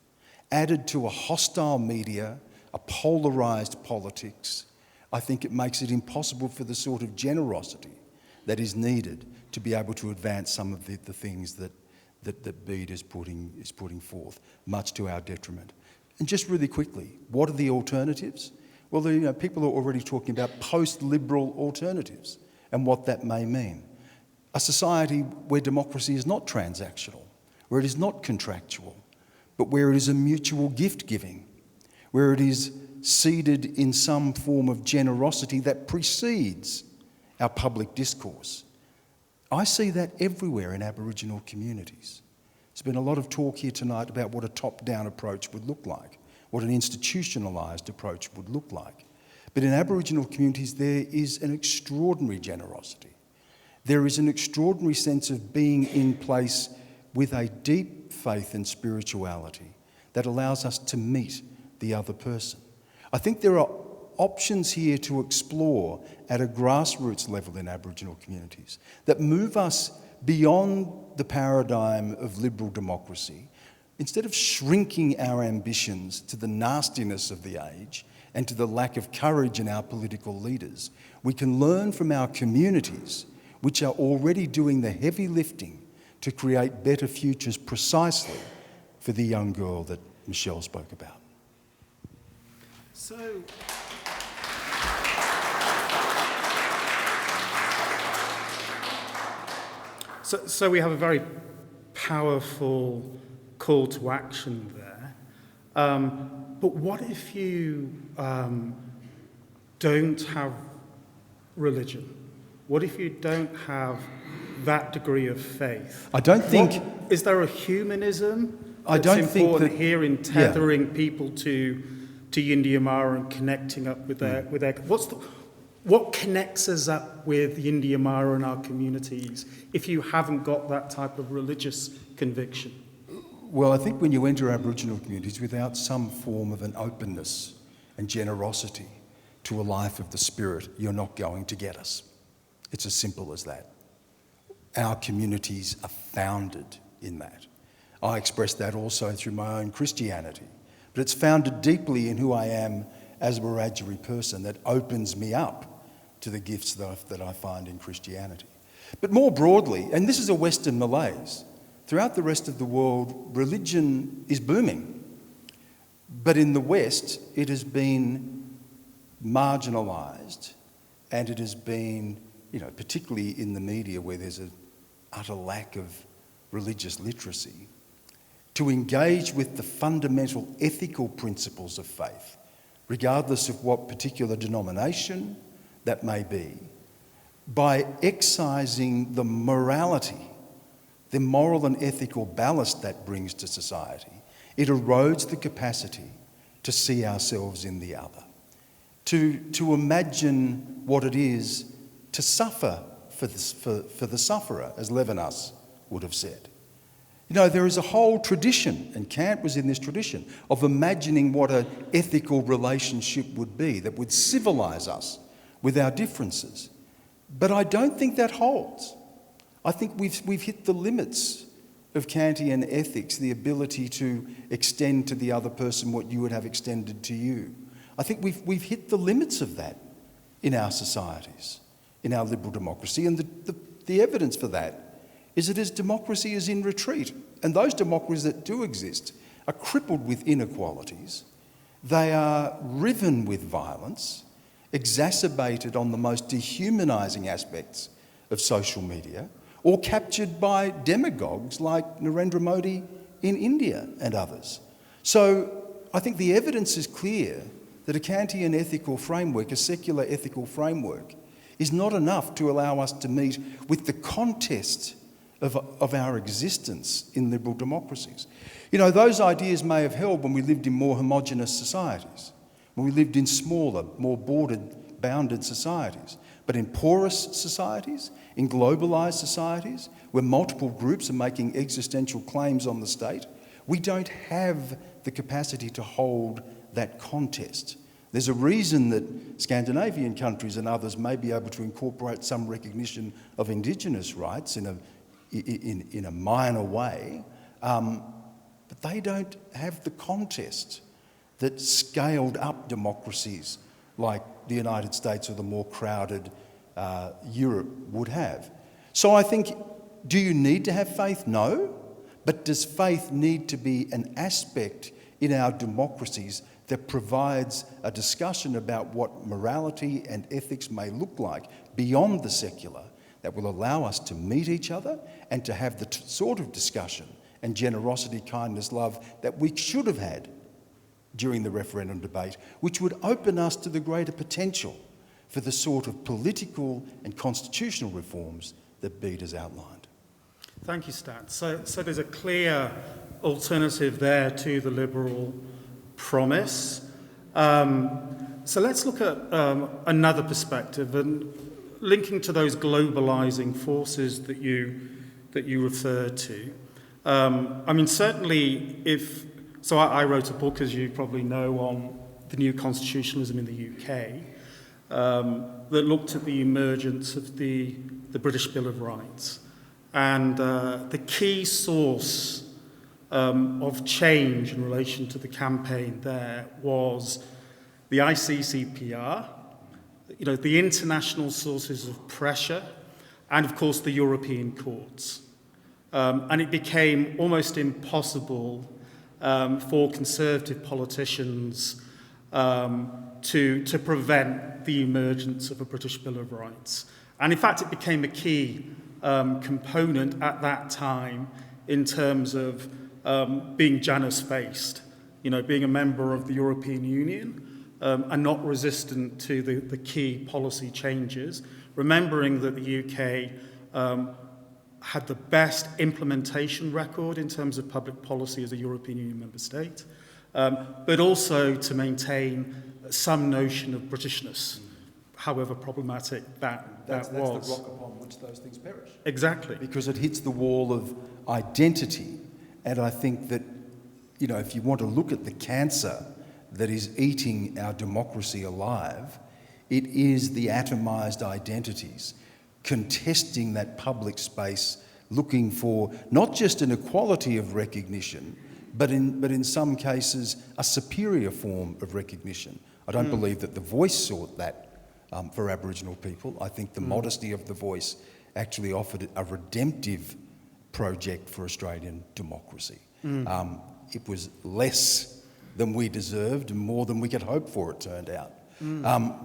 Added to a hostile media, a polarised politics, I think it makes it impossible for the sort of generosity that is needed to be able to advance some of the things that Bede is putting forth, much to our detriment. And just really quickly, what are the alternatives? Well, people are already talking about post-liberal alternatives and what that may mean. A society where democracy is not transactional, where it is not contractual, but where it is a mutual gift-giving, where it is seeded in some form of generosity that precedes our public discourse. I see that everywhere in Aboriginal communities. There's been a lot of talk here tonight about what a top-down approach would look like, what an institutionalised approach would look like. But in Aboriginal communities, there is an extraordinary generosity. There is an extraordinary sense of being in place with a deep faith and spirituality that allows us to meet the other person. I think there are options here to explore at a grassroots level in Aboriginal communities that move us beyond the paradigm of liberal democracy. Instead of shrinking our ambitions to the nastiness of the age and to the lack of courage in our political leaders, we can learn from our communities, which are already doing the heavy lifting to create better futures precisely for the young girl that Michelle spoke about. So we have a very powerful call to action there. But what if you don't have religion? What if you don't have that degree of faith? I don't think... Is there a humanism I don't that's think important that, here in tethering people to Yindyamarra and connecting up with their... What connects us up with Yindyamarra and our communities if you haven't got that type of religious conviction? Well, I think when you enter Aboriginal communities without some form of an openness and generosity to a life of the spirit, you're not going to get us. It's as simple as that. Our communities are founded in that. I express that also through my own Christianity, but it's founded deeply in who I am as a Wiradjuri person that opens me up to the gifts that I find in Christianity. But more broadly, and this is a Western malaise, throughout the rest of the world, religion is booming. But in the West, it has been marginalised, and it has been, particularly in the media where there's an utter lack of religious literacy, to engage with the fundamental ethical principles of faith, regardless of what particular denomination that may be, by excising the morality, the moral and ethical ballast that brings to society, it erodes the capacity to see ourselves in the other, to imagine what it is to suffer for the sufferer, as Levinas would have said. There is a whole tradition, and Kant was in this tradition, of imagining what an ethical relationship would be that would civilise us with our differences. But I don't think that holds. I think we've hit the limits of Kantian ethics, the ability to extend to the other person what you would have extended to you. I think we've hit the limits of that in our societies, in our liberal democracy, and the evidence for that is that as democracy is in retreat, and those democracies that do exist are crippled with inequalities, they are riven with violence, exacerbated on the most dehumanising aspects of social media, or captured by demagogues like Narendra Modi in India and others. So I think the evidence is clear that a Kantian ethical framework, a secular ethical framework, is not enough to allow us to meet with the contest of our existence in liberal democracies. Those ideas may have held when we lived in more homogenous societies, when we lived in smaller, more bounded societies. But in porous societies, in globalised societies, where multiple groups are making existential claims on the state, we don't have the capacity to hold that contest. There's a reason that Scandinavian countries and others may be able to incorporate some recognition of Indigenous rights in a minor way, but they don't have the contest that scaled-up democracies like the United States or the more crowded Europe would have. So I think, do you need to have faith? No. But does faith need to be an aspect in our democracies that provides a discussion about what morality and ethics may look like beyond the secular, that will allow us to meet each other and to have the sort of discussion and generosity, kindness, love that we should have had during the referendum debate, which would open us to the greater potential for the sort of political and constitutional reforms that Bede has outlined. Thank you, Stan. So there's a clear alternative there to the Liberal promise. So let's look at another perspective, and linking to those globalising forces that you referred to. I mean, certainly So I wrote a book, as you probably know, on the new constitutionalism in the UK that looked at the emergence of the British Bill of Rights. And the key source of change in relation to the campaign there was the ICCPR, the international sources of pressure, and of course the European courts. And it became almost impossible for Conservative politicians to prevent the emergence of a British Bill of Rights. And in fact, it became a key component at that time in terms of being Janus-faced, being a member of the European Union and not resistant to the key policy changes, remembering that the UK had the best implementation record in terms of public policy as a European Union member state, but also to maintain some notion of Britishness, however problematic that was. That's the rock upon which those things perish. Exactly. Because it hits the wall of identity. And I think that, if you want to look at the cancer that is eating our democracy alive, it is the atomised identities, contesting that public space, looking for not just an equality of recognition, but in some cases a superior form of recognition. I don't believe that the Voice sought that for Aboriginal people. I think the modesty of the Voice actually offered a redemptive project for Australian democracy. It was less than we deserved and more than we could hope for, it turned out.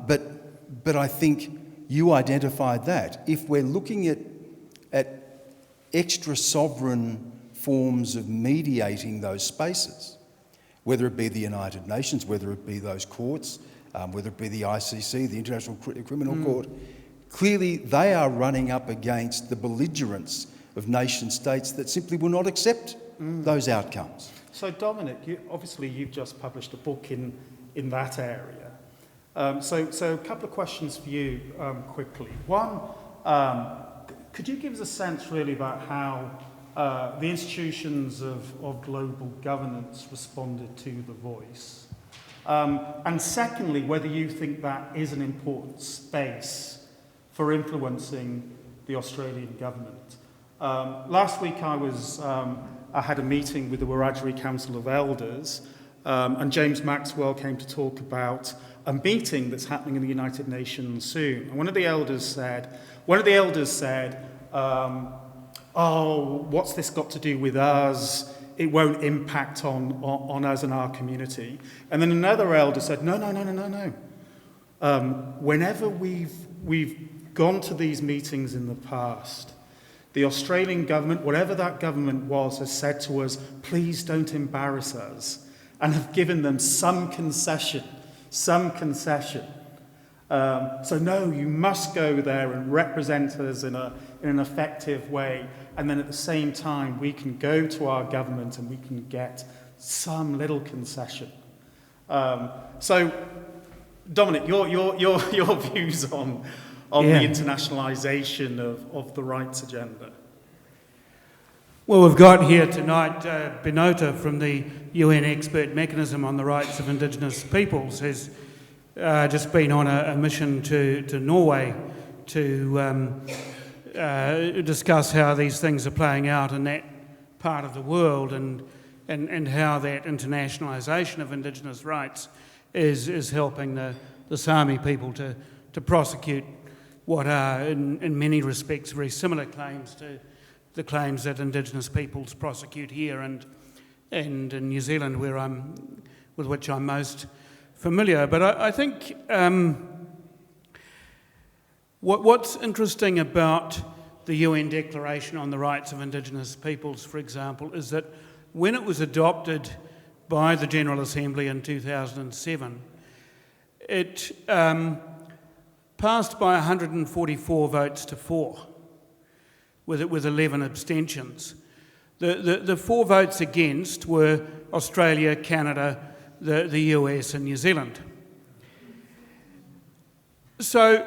But I think you identified that. If we're looking at extra sovereign forms of mediating those spaces, whether it be the United Nations, whether it be those courts, whether it be the ICC, the International Criminal Court, clearly they are running up against the belligerence of nation states that simply will not accept those outcomes. So Dominic, you've just published a book in that area. So a couple of questions for you quickly. One, could you give us a sense really about how the institutions of global governance responded to the Voice? And secondly, whether you think that is an important space for influencing the Australian government. Last week I had a meeting with the Wiradjuri Council of Elders, and James Maxwell came to talk about a meeting that's happening in the United Nations soon. And one of the elders said, oh, what's this got to do with us? It won't impact on us and our community. And then another elder said, no. Whenever we've gone to these meetings in the past, the Australian government, whatever that government was, has said to us, please don't embarrass us, and have given them some concession. So no, you must go there and represent us in an effective way, and then at the same time we can go to our government and we can get some little concession. So, Dominic, your views on Yeah. the internationalisation of the rights agenda? Well, we've got here tonight Benota from the UN Expert Mechanism on the Rights of Indigenous Peoples has just been on a mission to Norway to discuss how these things are playing out in that part of the world and how that internationalisation of Indigenous rights is helping the Sami people to prosecute what are in many respects very similar claims to the claims that Indigenous peoples prosecute here and in New Zealand, with which I'm most familiar. But I think what's interesting about the UN Declaration on the Rights of Indigenous Peoples, for example, is that when it was adopted by the General Assembly in 2007, it passed by 144 votes to 4. With 11 abstentions. The 4 votes against were Australia, Canada, the US and New Zealand. So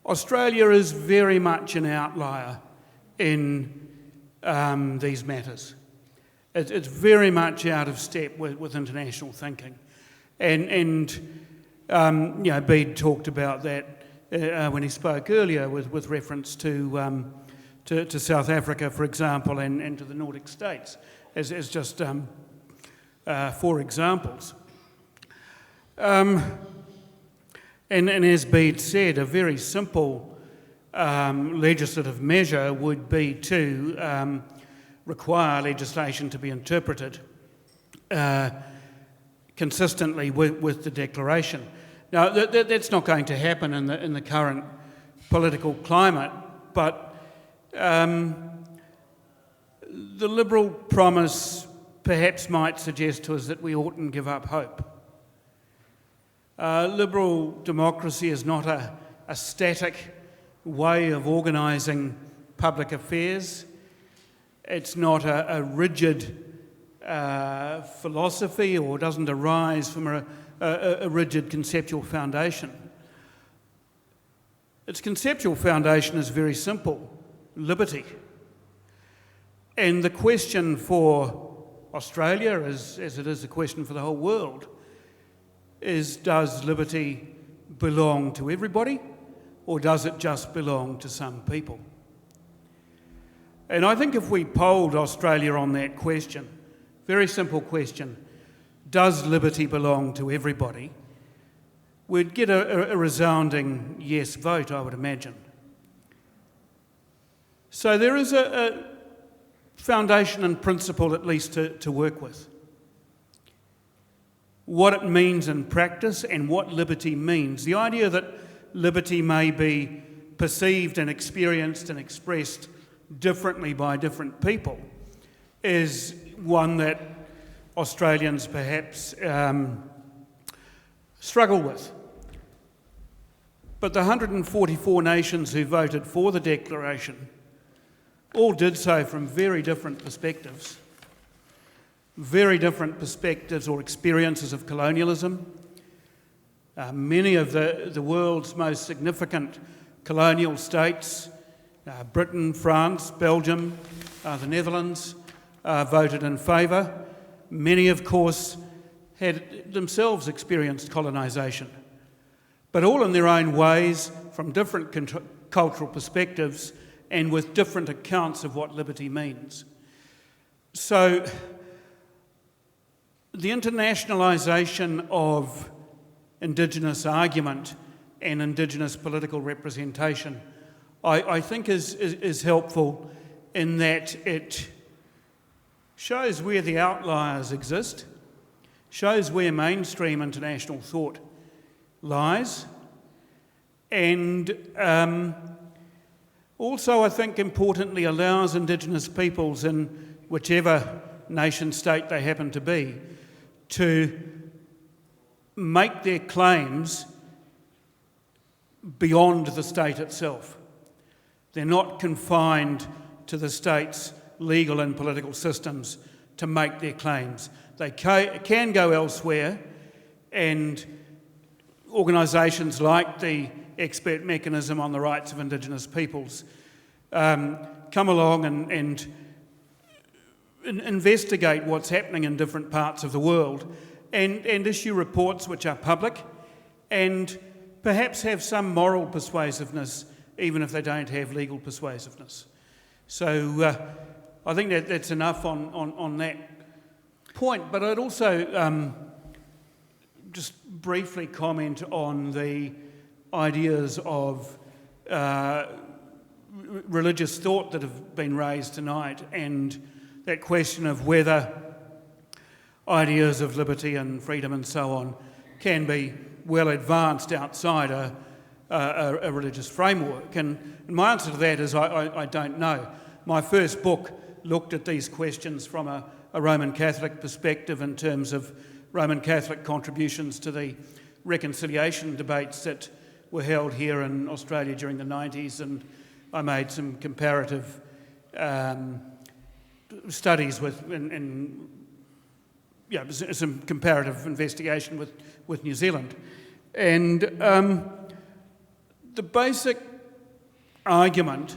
Australia is very much an outlier in these matters. It's very much out of step with international thinking. And Bede talked about that when he spoke earlier with reference to South Africa, for example, and to the Nordic states, as just 4 examples. And as Bede said, a very simple legislative measure would be to require legislation to be interpreted consistently with the Declaration. Now, that's not going to happen in the current political climate, but the Liberal promise perhaps might suggest to us that we oughtn't give up hope. Liberal democracy is not a static way of organising public affairs. It's not a rigid philosophy, or doesn't arise from a rigid conceptual foundation. Its conceptual foundation is very simple: liberty. And the question for Australia, as it is a question for the whole world, is, does liberty belong to everybody, or does it just belong to some people? And I think if we polled Australia on that question, very simple question, does liberty belong to everybody, we'd get a resounding yes vote, I would imagine. So there is a foundation and principle, at least, to work with. What it means in practice and what liberty means. The idea that liberty may be perceived and experienced and expressed differently by different people is one that Australians perhaps struggle with. But the 144 nations who voted for the Declaration all did so from very different perspectives or experiences of colonialism. Many of the world's most significant colonial states, Britain, France, Belgium, the Netherlands, voted in favour. Many, of course, had themselves experienced colonisation, but all in their own ways, from different cultural perspectives and with different accounts of what liberty means. So the internationalisation of Indigenous argument and Indigenous political representation, I think is helpful in that it shows where the outliers exist, shows where mainstream international thought lies, and also, I think, importantly, allows Indigenous peoples in whichever nation state they happen to be to make their claims beyond the state itself. They're not confined to the state's legal and political systems to make their claims. They can go elsewhere, and organisations like the expert mechanism on the rights of Indigenous peoples, come along and investigate what's happening in different parts of the world and issue reports which are public and perhaps have some moral persuasiveness even if they don't have legal persuasiveness. So I think that's enough on that point, but I'd also just briefly comment on the ideas of religious thought that have been raised tonight and that question of whether ideas of liberty and freedom and so on can be well advanced outside a religious framework. And my answer to that is I don't know. My first book looked at these questions from a Roman Catholic perspective in terms of Roman Catholic contributions to the reconciliation debates that were held here in Australia during the 90s, and I made some comparative studies some comparative investigation with New Zealand. And the basic argument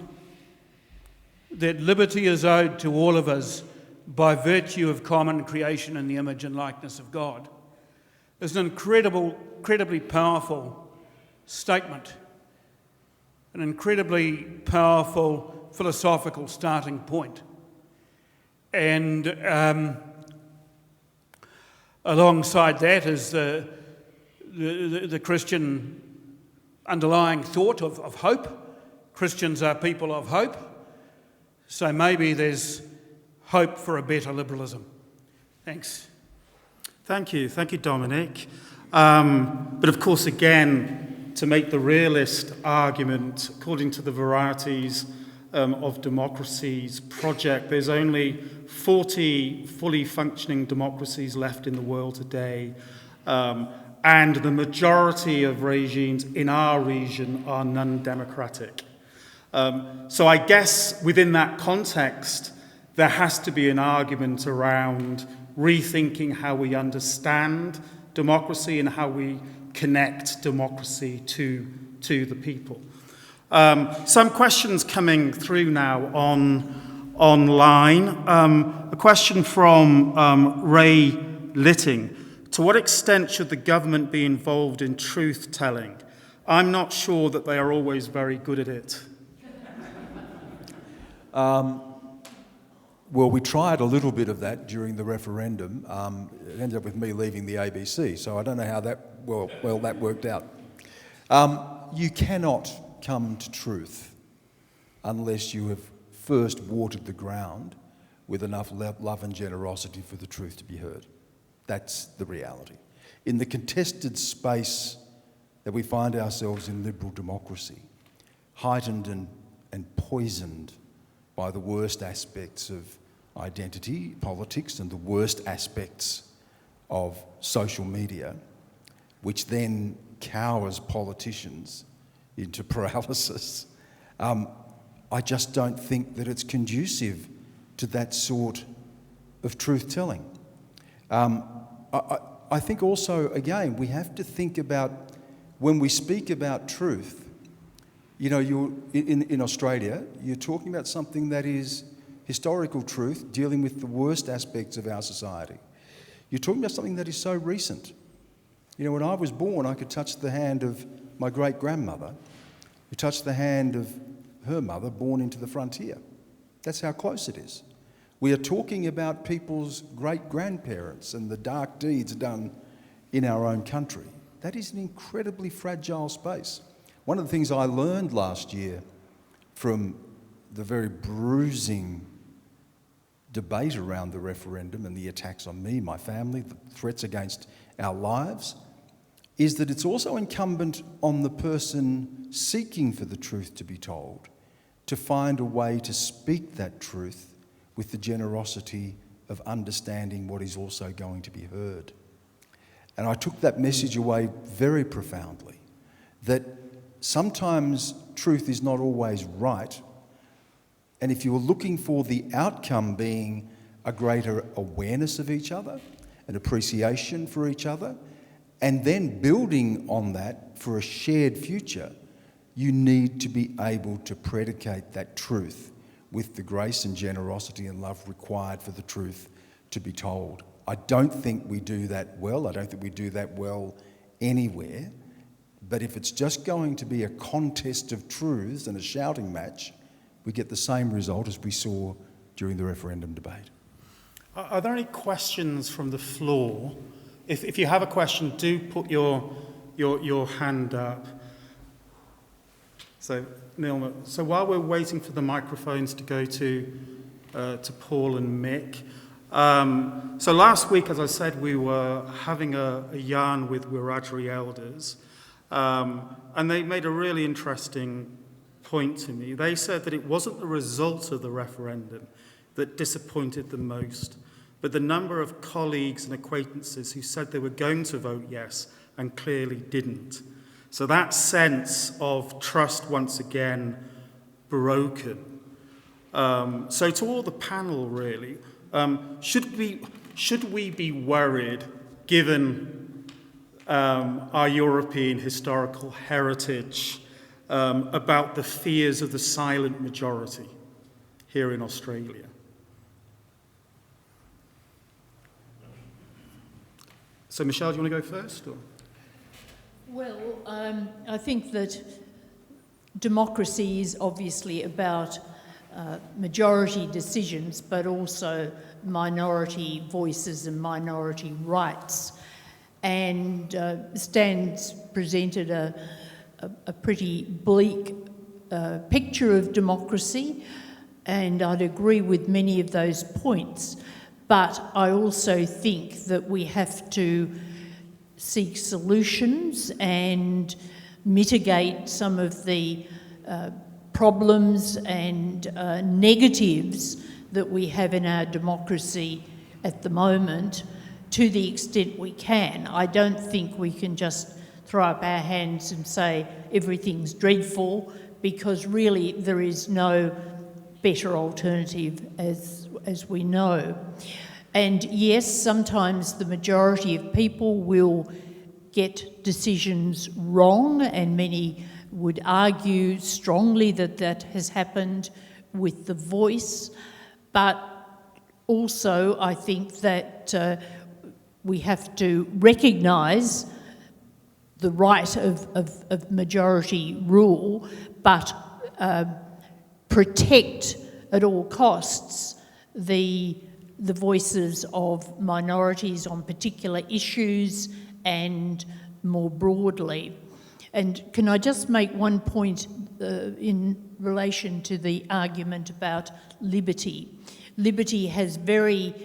that liberty is owed to all of us by virtue of common creation in the image and likeness of God is an incredibly powerful statement, an incredibly powerful philosophical starting point. And alongside that is the Christian underlying thought of hope. Christians are people of hope, so maybe there's hope for a better liberalism. Thanks. Thank you, Dominic. But of course, again, to make the realist argument, according to the Varieties of Democracies project, there's only 40 fully functioning democracies left in the world today, and the majority of regimes in our region are non-democratic. So I guess within that context, there has to be an argument around rethinking how we understand democracy and how we connect democracy to the people. Some questions coming through now online. A question from Ray Litting. To what extent should the government be involved in truth-telling? I'm not sure that they are always very good at it. Well, we tried a little bit of that during the referendum. It ended up with me leaving the ABC, so I don't know how that worked out. You cannot come to truth unless you have first watered the ground with enough love and generosity for the truth to be heard. That's the reality. In the contested space that we find ourselves in liberal democracy, heightened and poisoned by the worst aspects of identity politics and the worst aspects of social media, which then cowers politicians into paralysis, I just don't think that it's conducive to that sort of truth-telling. I think also, again, we have to think about when we speak about truth, you know, in Australia, you're talking about something that is historical truth, dealing with the worst aspects of our society. You're talking about something that is so recent. You know, when I was born, I could touch the hand of my great-grandmother, who touched the hand of her mother, born into the frontier. That's how close it is. We are talking about people's great-grandparents and the dark deeds done in our own country. That is an incredibly fragile space. One of the things I learned last year from the very bruising debate around the referendum and the attacks on me, my family, the threats against our lives, is that it's also incumbent on the person seeking for the truth to be told to find a way to speak that truth with the generosity of understanding what is also going to be heard. And I took that message away very profoundly, that sometimes truth is not always right, and if you're looking for the outcome being a greater awareness of each other, an appreciation for each other, and then building on that for a shared future, you need to be able to predicate that truth with the grace and generosity and love required for the truth to be told. I don't think we do that well. I don't think we do that well anywhere. But if it's just going to be a contest of truths and a shouting match, we get the same result as we saw during the referendum debate. Are there any questions from the floor? If you have a question, do put your hand up. So, Neil, so while we're waiting for the microphones to go to Paul and Mick, so last week, as I said, we were having a yarn with Wiradjuri elders, and they made a really interesting point to me. They said that it wasn't the result of the referendum that disappointed them most, but the number of colleagues and acquaintances who said they were going to vote yes and clearly didn't. So that sense of trust once again broken. So to all the panel, really, should we be worried, given our European historical heritage, about the fears of the silent majority here in Australia? So, Michelle, do you want to go first? Or? Well, I think that democracy is obviously about majority decisions, but also minority voices and minority rights. And Stan's presented a pretty bleak picture of democracy, and I'd agree with many of those points. But I also think that we have to seek solutions and mitigate some of the problems and negatives that we have in our democracy at the moment to the extent we can. I don't think we can just throw up our hands and say everything's dreadful, because really there is no better alternative, as we know. And yes, sometimes the majority of people will get decisions wrong, and many would argue strongly that that has happened with the voice. But also I think that we have to recognise the right of majority rule, but protect at all costs the voices of minorities on particular issues and more broadly. And can I just make one point in relation to the argument about liberty? Liberty has very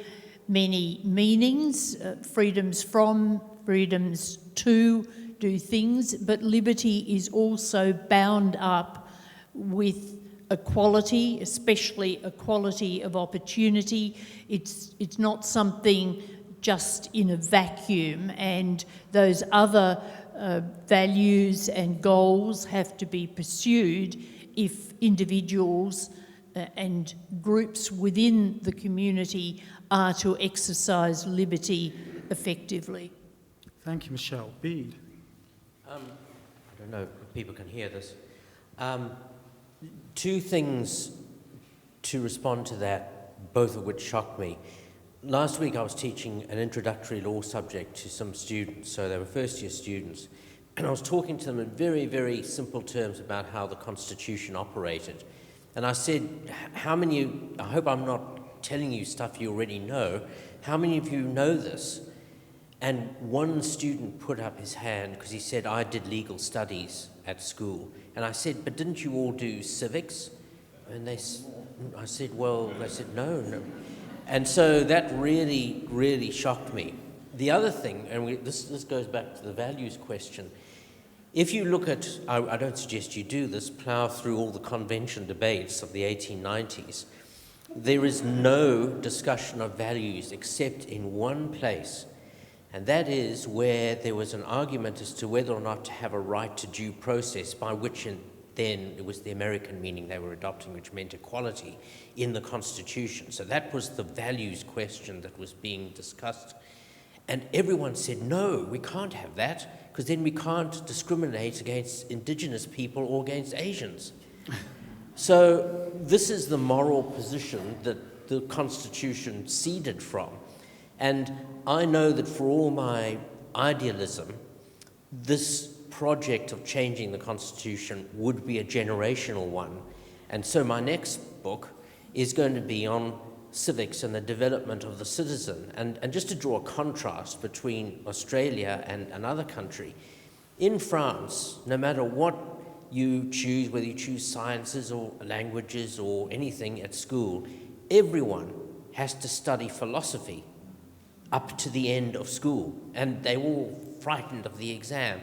many meanings, freedoms from, freedoms to do things, but liberty is also bound up with equality, especially equality of opportunity. It's not something just in a vacuum, and those other values and goals have to be pursued if individuals and groups within the community are to exercise liberty effectively. Thank you, Michelle. Bede? I don't know if people can hear this. Two things to respond to that, both of which shocked me. Last week I was teaching an introductory law subject to some students, so they were first-year students, and I was talking to them in very, very simple terms about how the Constitution operated. And I said, how many, I hope I'm not telling you stuff you already know, how many of you know this? And one student put up his hand because he said, I did legal studies at school. And I said, but didn't you all do civics? And I said, well, they said, no. And so that really, really shocked me. The other thing, and this goes back to the values question, if you look at, I don't suggest you do this, plough through all the convention debates of the 1890s, there is no discussion of values except in one place, and that is where there was an argument as to whether or not to have a right to due process, by which then it was the American meaning they were adopting, which meant equality in the Constitution. So that was the values question that was being discussed. And everyone said, no, we can't have that, because then we can't discriminate against Indigenous people or against Asians. So this is the moral position that the Constitution seeded from. And I know that for all my idealism, this project of changing the Constitution would be a generational one. And so my next book is going to be on civics and the development of the citizen. And just to draw a contrast between Australia and another country, in France, no matter what you choose, whether you choose sciences or languages or anything at school, everyone has to study philosophy up to the end of school, and they're all frightened of the exam.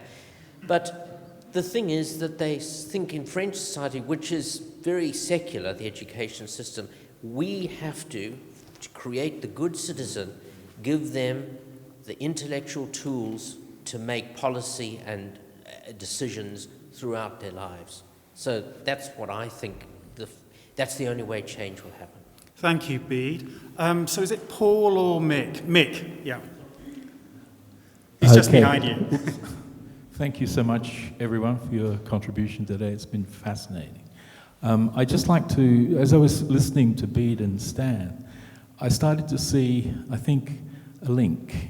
But the thing is that they think in French society, which is very secular, the education system, we have to create the good citizen, give them the intellectual tools to make policy and decisions throughout their lives. So that's what I think, that's the only way change will happen. Thank you, Bede. So is it Paul or Mick? Mick, yeah. He's just behind you. Thank you so much, everyone, for your contribution today. It's been fascinating. I'd just like to, as I was listening to Bede and Stan, I started to see, I think, a link.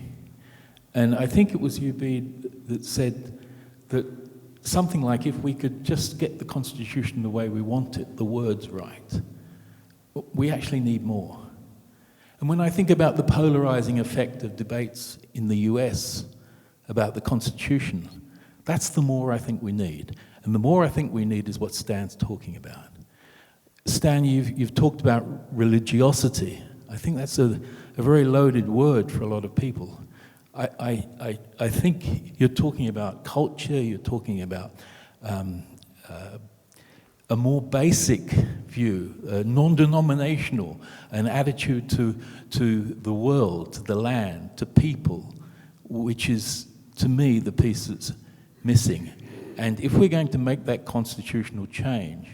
And I think it was you, Bede, that said that something like, if we could just get the Constitution the way we want it, the words right, we actually need more. And when I think about the polarizing effect of debates in the US about the Constitution, that's the more I think we need. And the more I think we need is what Stan's talking about. Stan, you've talked about religiosity. I think that's a very loaded word for a lot of people. I think you're talking about culture, you're talking about a more basic view, non-denominational, an attitude to the world, to the land, to people, which is, to me, the piece that's missing. And if we're going to make that constitutional change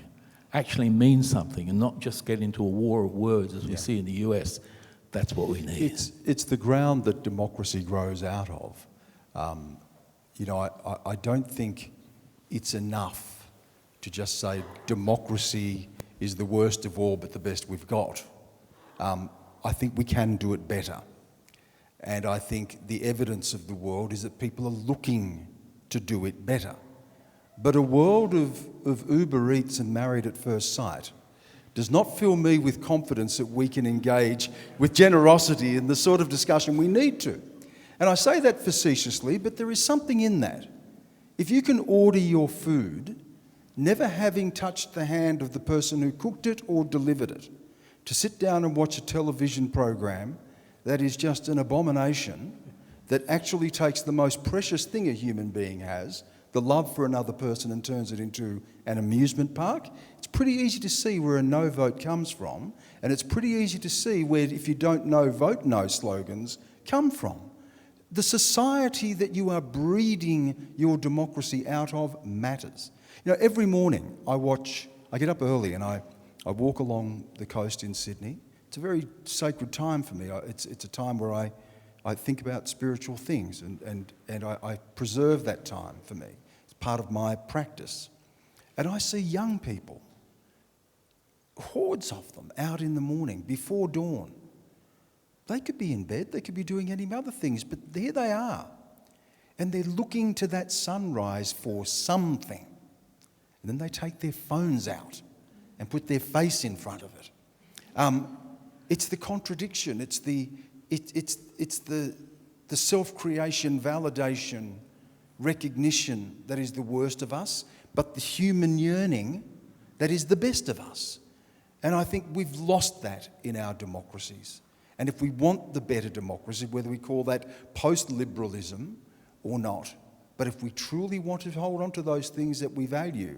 actually mean something and not just get into a war of words as we see in the US, that's what we need. It's the ground that democracy grows out of. I don't think it's enough to just say democracy is the worst of all but the best we've got. I think we can do it better. And I think the evidence of the world is that people are looking to do it better. But a world of Uber Eats and Married at First Sight does not fill me with confidence that we can engage with generosity in the sort of discussion we need to. And I say that facetiously, but there is something in that. If you can order your food, never having touched the hand of the person who cooked it or delivered it, to sit down and watch a television program that is just an abomination, that actually takes the most precious thing a human being has, the love for another person, and turns it into an amusement park, it's pretty easy to see where a no vote comes from, and it's pretty easy to see where, if you don't know, vote no slogans come from. The society that you are breeding your democracy out of matters. Every morning I get up early and I walk along the coast in Sydney. It's a very sacred time for me. It's a time where I think about spiritual things and I preserve that time for me. It's part of my practice. And I see young people, hordes of them, out in the morning before dawn. They could be in bed, they could be doing any other things, but there they are. And they're looking to that sunrise for something. And then they take their phones out and put their face in front of it. It's the contradiction. It's the self-creation, validation, recognition that is the worst of us, but the human yearning that is the best of us. And I think we've lost that in our democracies. And if we want the better democracy, whether we call that post-liberalism or not, but if we truly want to hold on to those things that we value,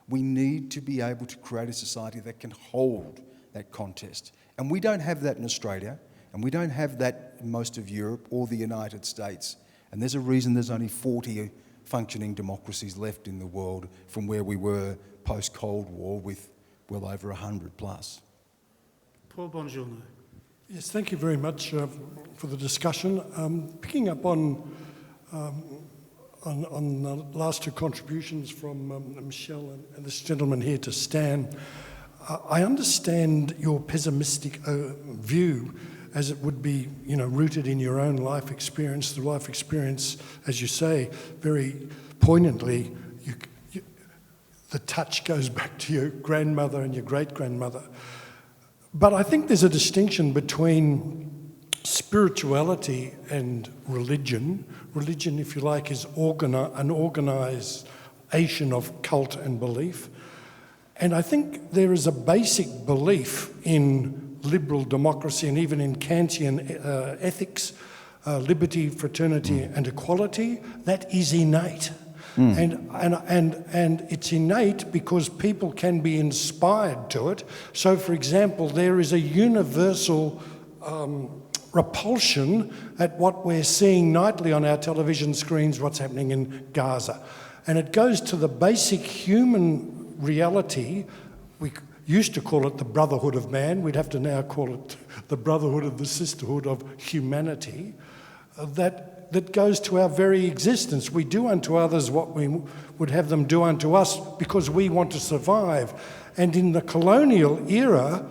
we need to be able to create a society that can hold that contest. And we don't have that in Australia, and we don't have that in most of Europe or the United States. And there's a reason there's only 40 functioning democracies left in the world from where we were post-Cold War with well over 100 plus. Paul Bongiorno. Yes, thank you very much for the discussion. Picking up on on the last two contributions from Michelle and this gentleman here to Stan. I understand your pessimistic view, as it would be, rooted in your own life experience. The life experience, as you say, very poignantly, the touch goes back to your grandmother and your great-grandmother. But I think there's a distinction between spirituality and religion. Religion, if you like, is an organisation of cult and belief. And I think there is a basic belief in liberal democracy and even in Kantian ethics, liberty, fraternity and equality, that is innate. And it's innate because people can be inspired to it. So, for example, there is a universal repulsion at what we're seeing nightly on our television screens, what's happening in Gaza. And it goes to the basic human reality. We used to call it the brotherhood of man. We'd have to now call it the brotherhood of the sisterhood of humanity. That goes to our very existence. We do unto others what we would have them do unto us because we want to survive. And in the colonial era,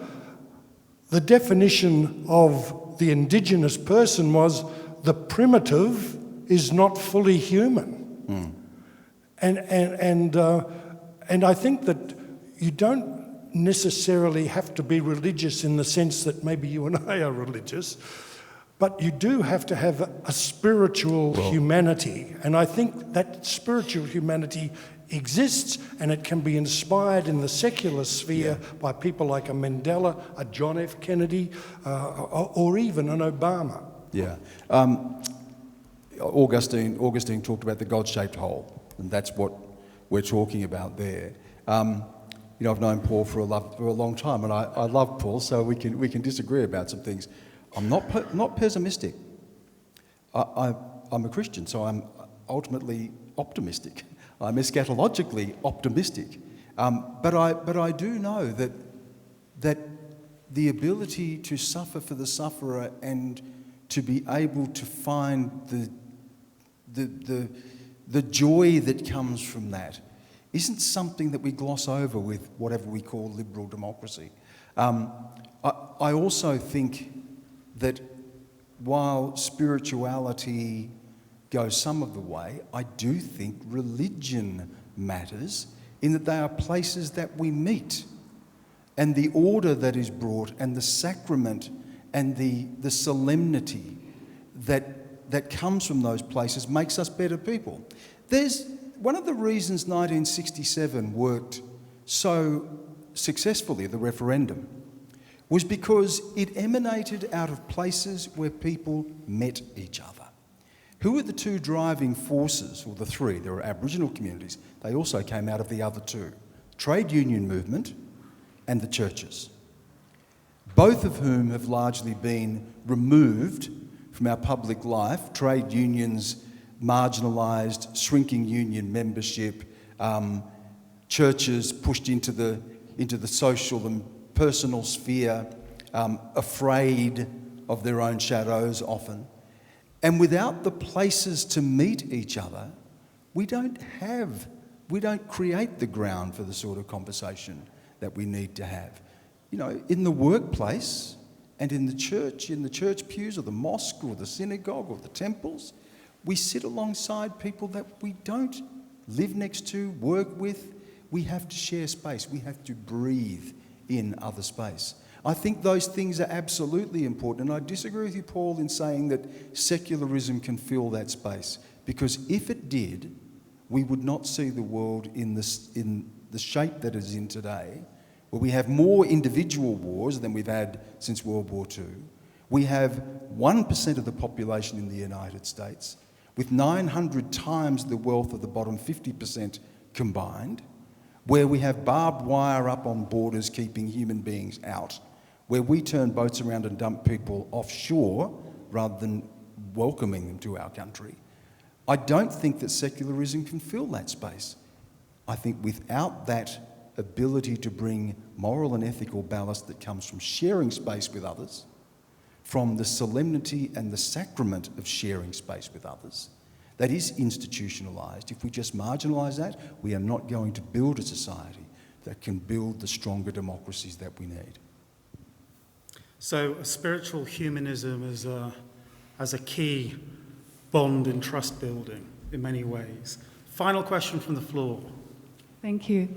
the definition of the Indigenous person was the primitive is not fully human. And I think that you don't necessarily have to be religious in the sense that maybe you and I are religious, but you do have to have a spiritual humanity. And I think that spiritual humanity exists, and it can be inspired in the secular sphere by people like a Mandela, a John F. Kennedy, or even an Obama. Yeah. Augustine talked about the God-shaped hole, and that's what we're talking about there. I've known Paul for a long time, and I love Paul, so we can disagree about some things. I'm not pessimistic. I'm a Christian, so I'm ultimately optimistic. I'm eschatologically optimistic, but I do know that the ability to suffer for the sufferer and to be able to find the joy that comes from that isn't something that we gloss over with whatever we call liberal democracy. I also think that while spirituality goes some of the way, I do think religion matters in that they are places that we meet, and the order that is brought and the sacrament and the solemnity that comes from those places makes us better people. There's one of the reasons 1967 worked so successfully, the referendum, was because it emanated out of places where people met each other. Who were the two driving forces, or the three? There were Aboriginal communities. They also came out of the other two, trade union movement and the churches, both of whom have largely been removed from our public life. Trade unions marginalised, shrinking union membership, churches pushed into the social and personal sphere, afraid of their own shadows often. And without the places to meet each other, we don't create the ground for the sort of conversation that we need to have. In the workplace and in the church pews or the mosque or the synagogue or the temples, we sit alongside people that we don't live next to, work with. We have to share space. We have to breathe in other space. I think those things are absolutely important, and I disagree with you, Paul, in saying that secularism can fill that space, because if it did, we would not see the world in the shape that it is in today, where we have more individual wars than we've had since World War II. We have 1% of the population in the United States, with 900 times the wealth of the bottom 50% combined, where we have barbed wire up on borders keeping human beings out, where we turn boats around and dump people offshore rather than welcoming them to our country. I don't think that secularism can fill that space. I think without that ability to bring moral and ethical ballast that comes from sharing space with others, from the solemnity and the sacrament of sharing space with others, That is institutionalised. If we just marginalise that, we are not going to build a society that can build the stronger democracies that we need. So spiritual humanism as a key bond in trust building in many ways. Final question from the floor. Thank you.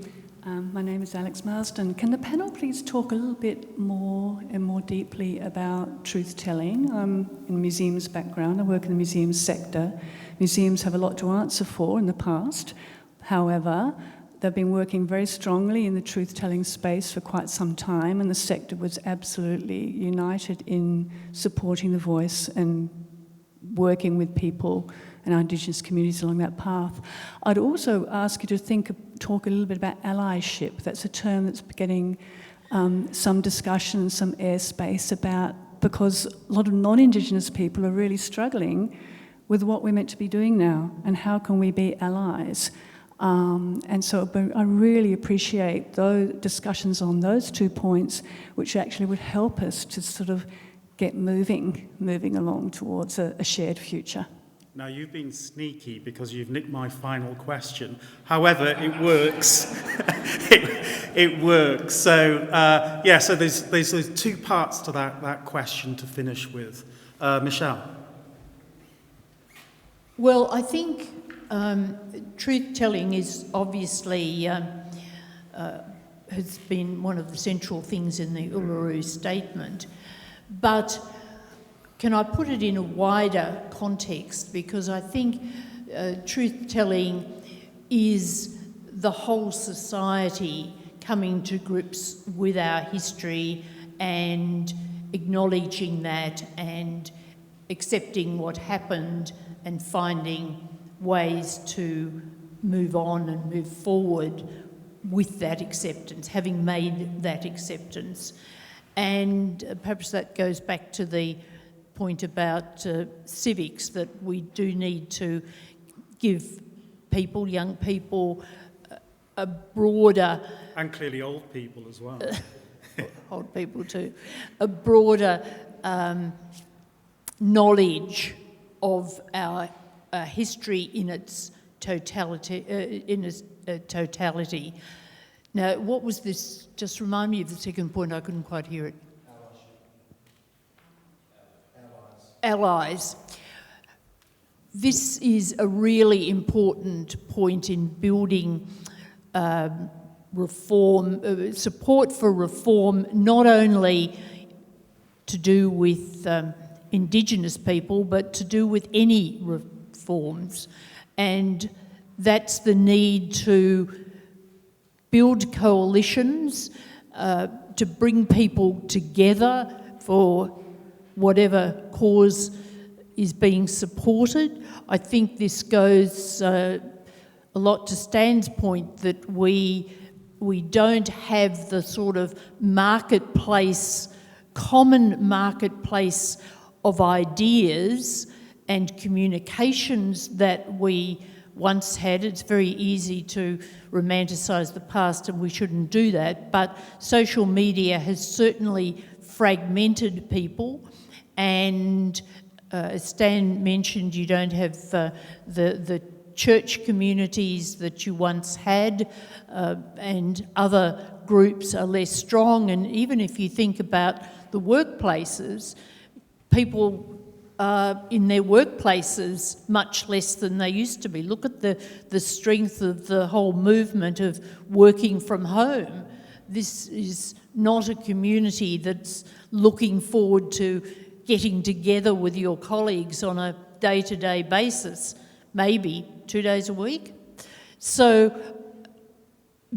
My name is Alex Marsden. Can the panel please talk a little bit more and more deeply about truth-telling? I'm in a museums background. I work in the museums sector. Museums have a lot to answer for in the past. However, they've been working very strongly in the truth-telling space for quite some time, and the sector was absolutely united in supporting the voice and working with people and our Indigenous communities along that path. I'd also ask you to talk a little bit about allyship. That's a term that's getting some discussion, some airspace about, because a lot of non-Indigenous people are really struggling with what we're meant to be doing now and how can we be allies. And so I really appreciate those discussions on those 2 points, which actually would help us to sort of get moving along towards a shared future. Now, you've been sneaky because you've nicked my final question. However, it works. it works. So, so there's 2 parts to that question to finish with. Michelle? Well, I think truth-telling is obviously has been one of the central things in the Uluru Statement, but can I put it in a wider context? Because I think truth-telling is the whole society coming to grips with our history and acknowledging that and accepting what happened and finding ways to move on and move forward with that acceptance, having made that acceptance. And perhaps that goes back to the point about civics, that we do need to give people, young people, a broader... And clearly old people as well. Old people too. A broader knowledge of our history in its totality. Now, what was this? Just remind me of the second point. I couldn't quite hear it. Allies. This is a really important point in building reform, support for reform, not only to do with Indigenous people, but to do with any reforms. And that's the need to build coalitions, to bring people together for whatever cause is being supported. I think this goes a lot to Stan's point that we don't have the sort of marketplace, common marketplace of ideas and communications that we once had. It's very easy to romanticise the past, and we shouldn't do that, but social media has certainly fragmented people, and as Stan mentioned, you don't have the church communities that you once had, and other groups are less strong. And even if you think about the workplaces, people are in their workplaces much less than they used to be. Look at the strength of the whole movement of working from home. This is not a community that's looking forward to getting together with your colleagues on a day-to-day basis, maybe 2 days a week. So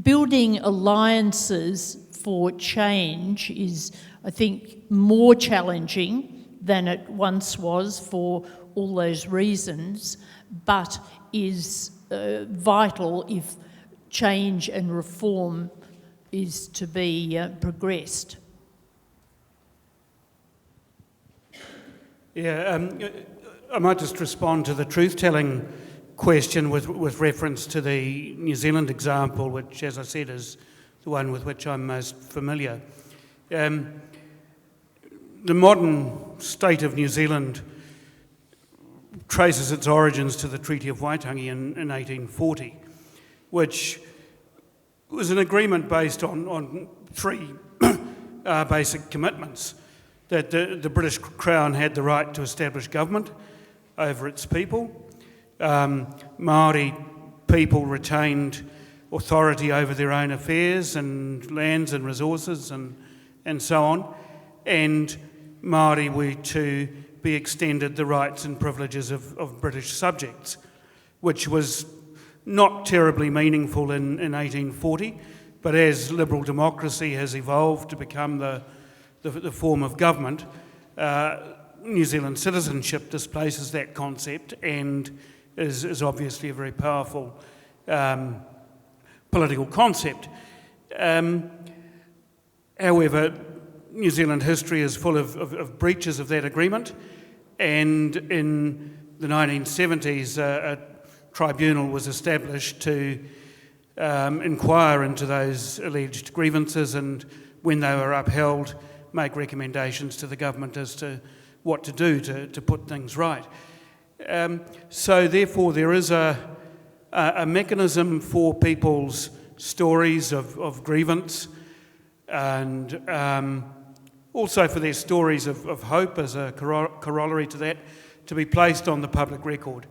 building alliances for change is, I think, more challenging than it once was for all those reasons, but is vital if change and reform is to be progressed. Yeah, I might just respond to the truth-telling question with reference to the New Zealand example, which, as I said, is the one with which I'm most familiar. The modern state of New Zealand traces its origins to the Treaty of Waitangi in 1840, which was an agreement based on three basic commitments: that the British Crown had the right to establish government over its people, Māori people retained authority over their own affairs and lands and resources and so on, and Māori were to be extended the rights and privileges of British subjects, which was not terribly meaningful in 1840, but as liberal democracy has evolved to become the form of government, New Zealand citizenship displaces that concept and is obviously a very powerful political concept. However, New Zealand history is full of breaches of that agreement, and in the 1970s a tribunal was established to inquire into those alleged grievances, and when they were upheld, make recommendations to the government as to what to do to put things right. So therefore there is a mechanism for people's stories of grievance, and also for their stories of hope as a corollary to that, to be placed on the public record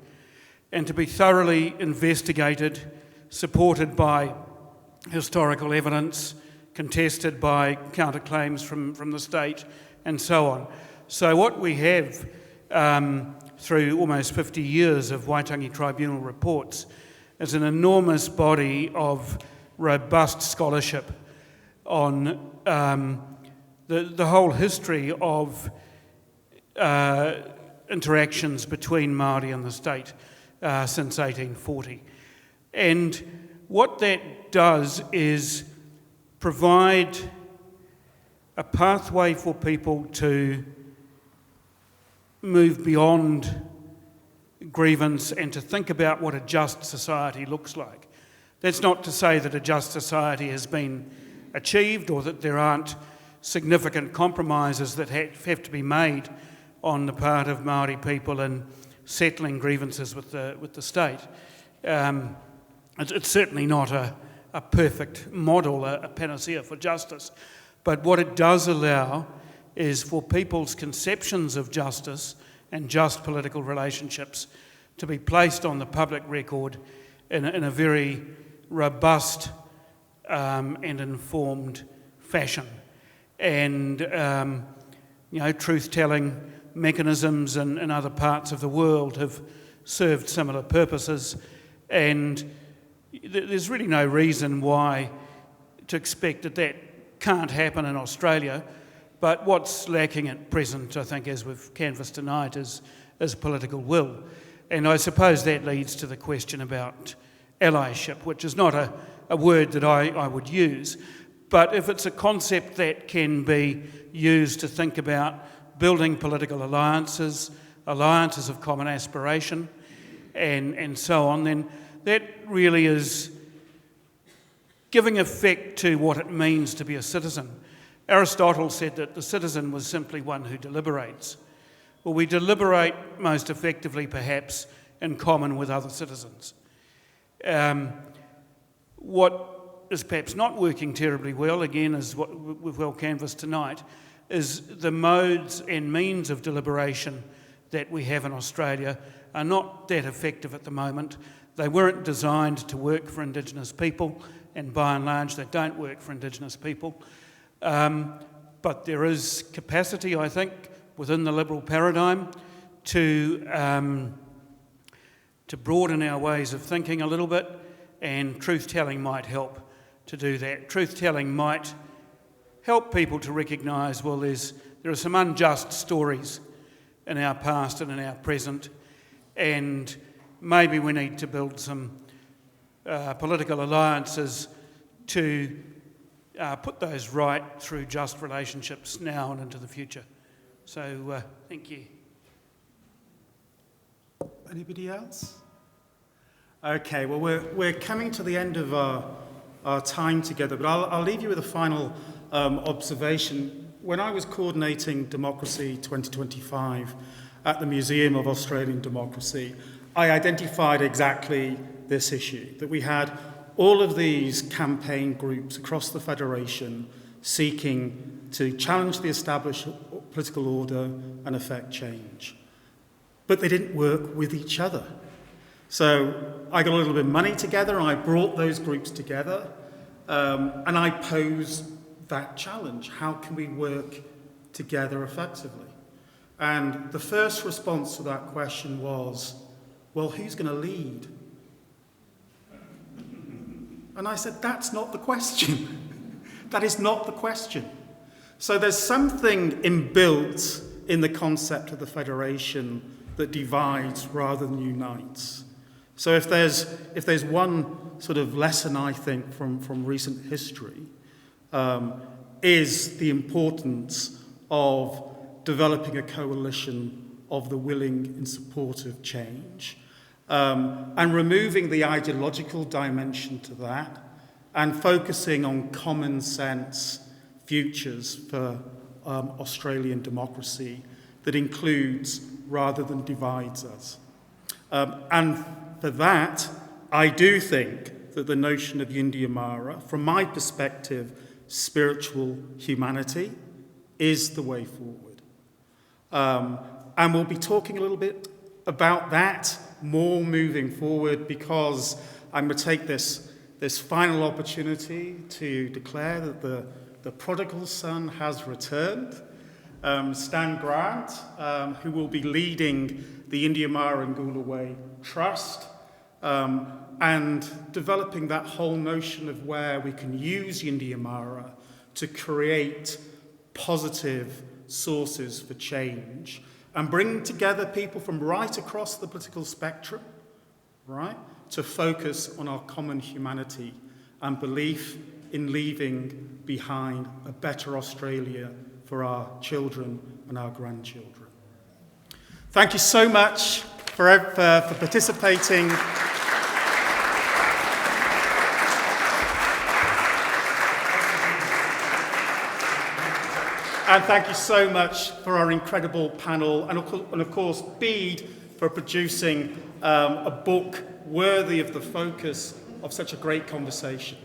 and to be thoroughly investigated, supported by historical evidence, contested by counterclaims from the state, and so on. So what we have through almost 50 years of Waitangi Tribunal reports is an enormous body of robust scholarship on the whole history of interactions between Māori and the state since 1840. And what that does is provide a pathway for people to move beyond grievance and to think about what a just society looks like. That's not to say that a just society has been achieved or that there aren't significant compromises that have to be made on the part of Māori people in settling grievances with the state. It's certainly not a perfect model, a panacea for justice, but what it does allow is for people's conceptions of justice and just political relationships to be placed on the public record in a very robust and informed fashion. And truth-telling mechanisms in other parts of the world have served similar purposes, and there's really no reason why to expect that can't happen in Australia. But what's lacking at present, I think, as we've canvassed tonight, is political will. And I suppose that leads to the question about allyship, which is not a word that I would use, but if it's a concept that can be used to think about building political alliances of common aspiration, and so on, then that really is giving effect to what it means to be a citizen. Aristotle said that the citizen was simply one who deliberates. Well, we deliberate most effectively, perhaps, in common with other citizens. What is perhaps not working terribly well, again, is what we've well canvassed tonight, is the modes and means of deliberation that we have in Australia are not that effective at the moment. They weren't designed to work for Indigenous people, and by and large they don't work for Indigenous people. But there is capacity, I think, within the liberal paradigm to broaden our ways of thinking a little bit, and truth-telling might help to do that. Truth-telling might help people to recognise, well, there are some unjust stories in our past and in our present, and maybe we need to build some political alliances to put those right through just relationships now and into the future. So, thank you. Anybody else? Okay, well, we're coming to the end of our time together, but I'll leave you with a final observation. When I was coordinating Democracy 2025, at the Museum of Australian Democracy, I identified exactly this issue, that we had all of these campaign groups across the Federation seeking to challenge the established political order and effect change. But they didn't work with each other. So I got a little bit of money together, and I brought those groups together, and I posed that challenge. How can we work together effectively? And the first response to that question was, well, who's going to lead? And I said, that's not the question. That is not the question. So there's something inbuilt in the concept of the Federation that divides rather than unites. So if there's one sort of lesson, I think, from recent history, is the importance of developing a coalition of the willing in support of change, and removing the ideological dimension to that, and focusing on common sense futures for Australian democracy that includes rather than divides us. And for that, I do think that the notion of Yindyamarra, from my perspective, spiritual humanity, is the way forward. And we'll be talking a little bit about that more moving forward, because I'm going to take this final opportunity to declare that the prodigal son has returned. Stan Grant, who will be leading the Yindyamarra and Gulaway Trust, and developing that whole notion of where we can use Yindyamarra to create positive sources for change, and bring together people from right across the political spectrum, right, to focus on our common humanity and belief in leaving behind a better Australia for our children and our grandchildren. Thank you so much for participating. And thank you so much for our incredible panel, and of course Bede for producing a book worthy of the focus of such a great conversation.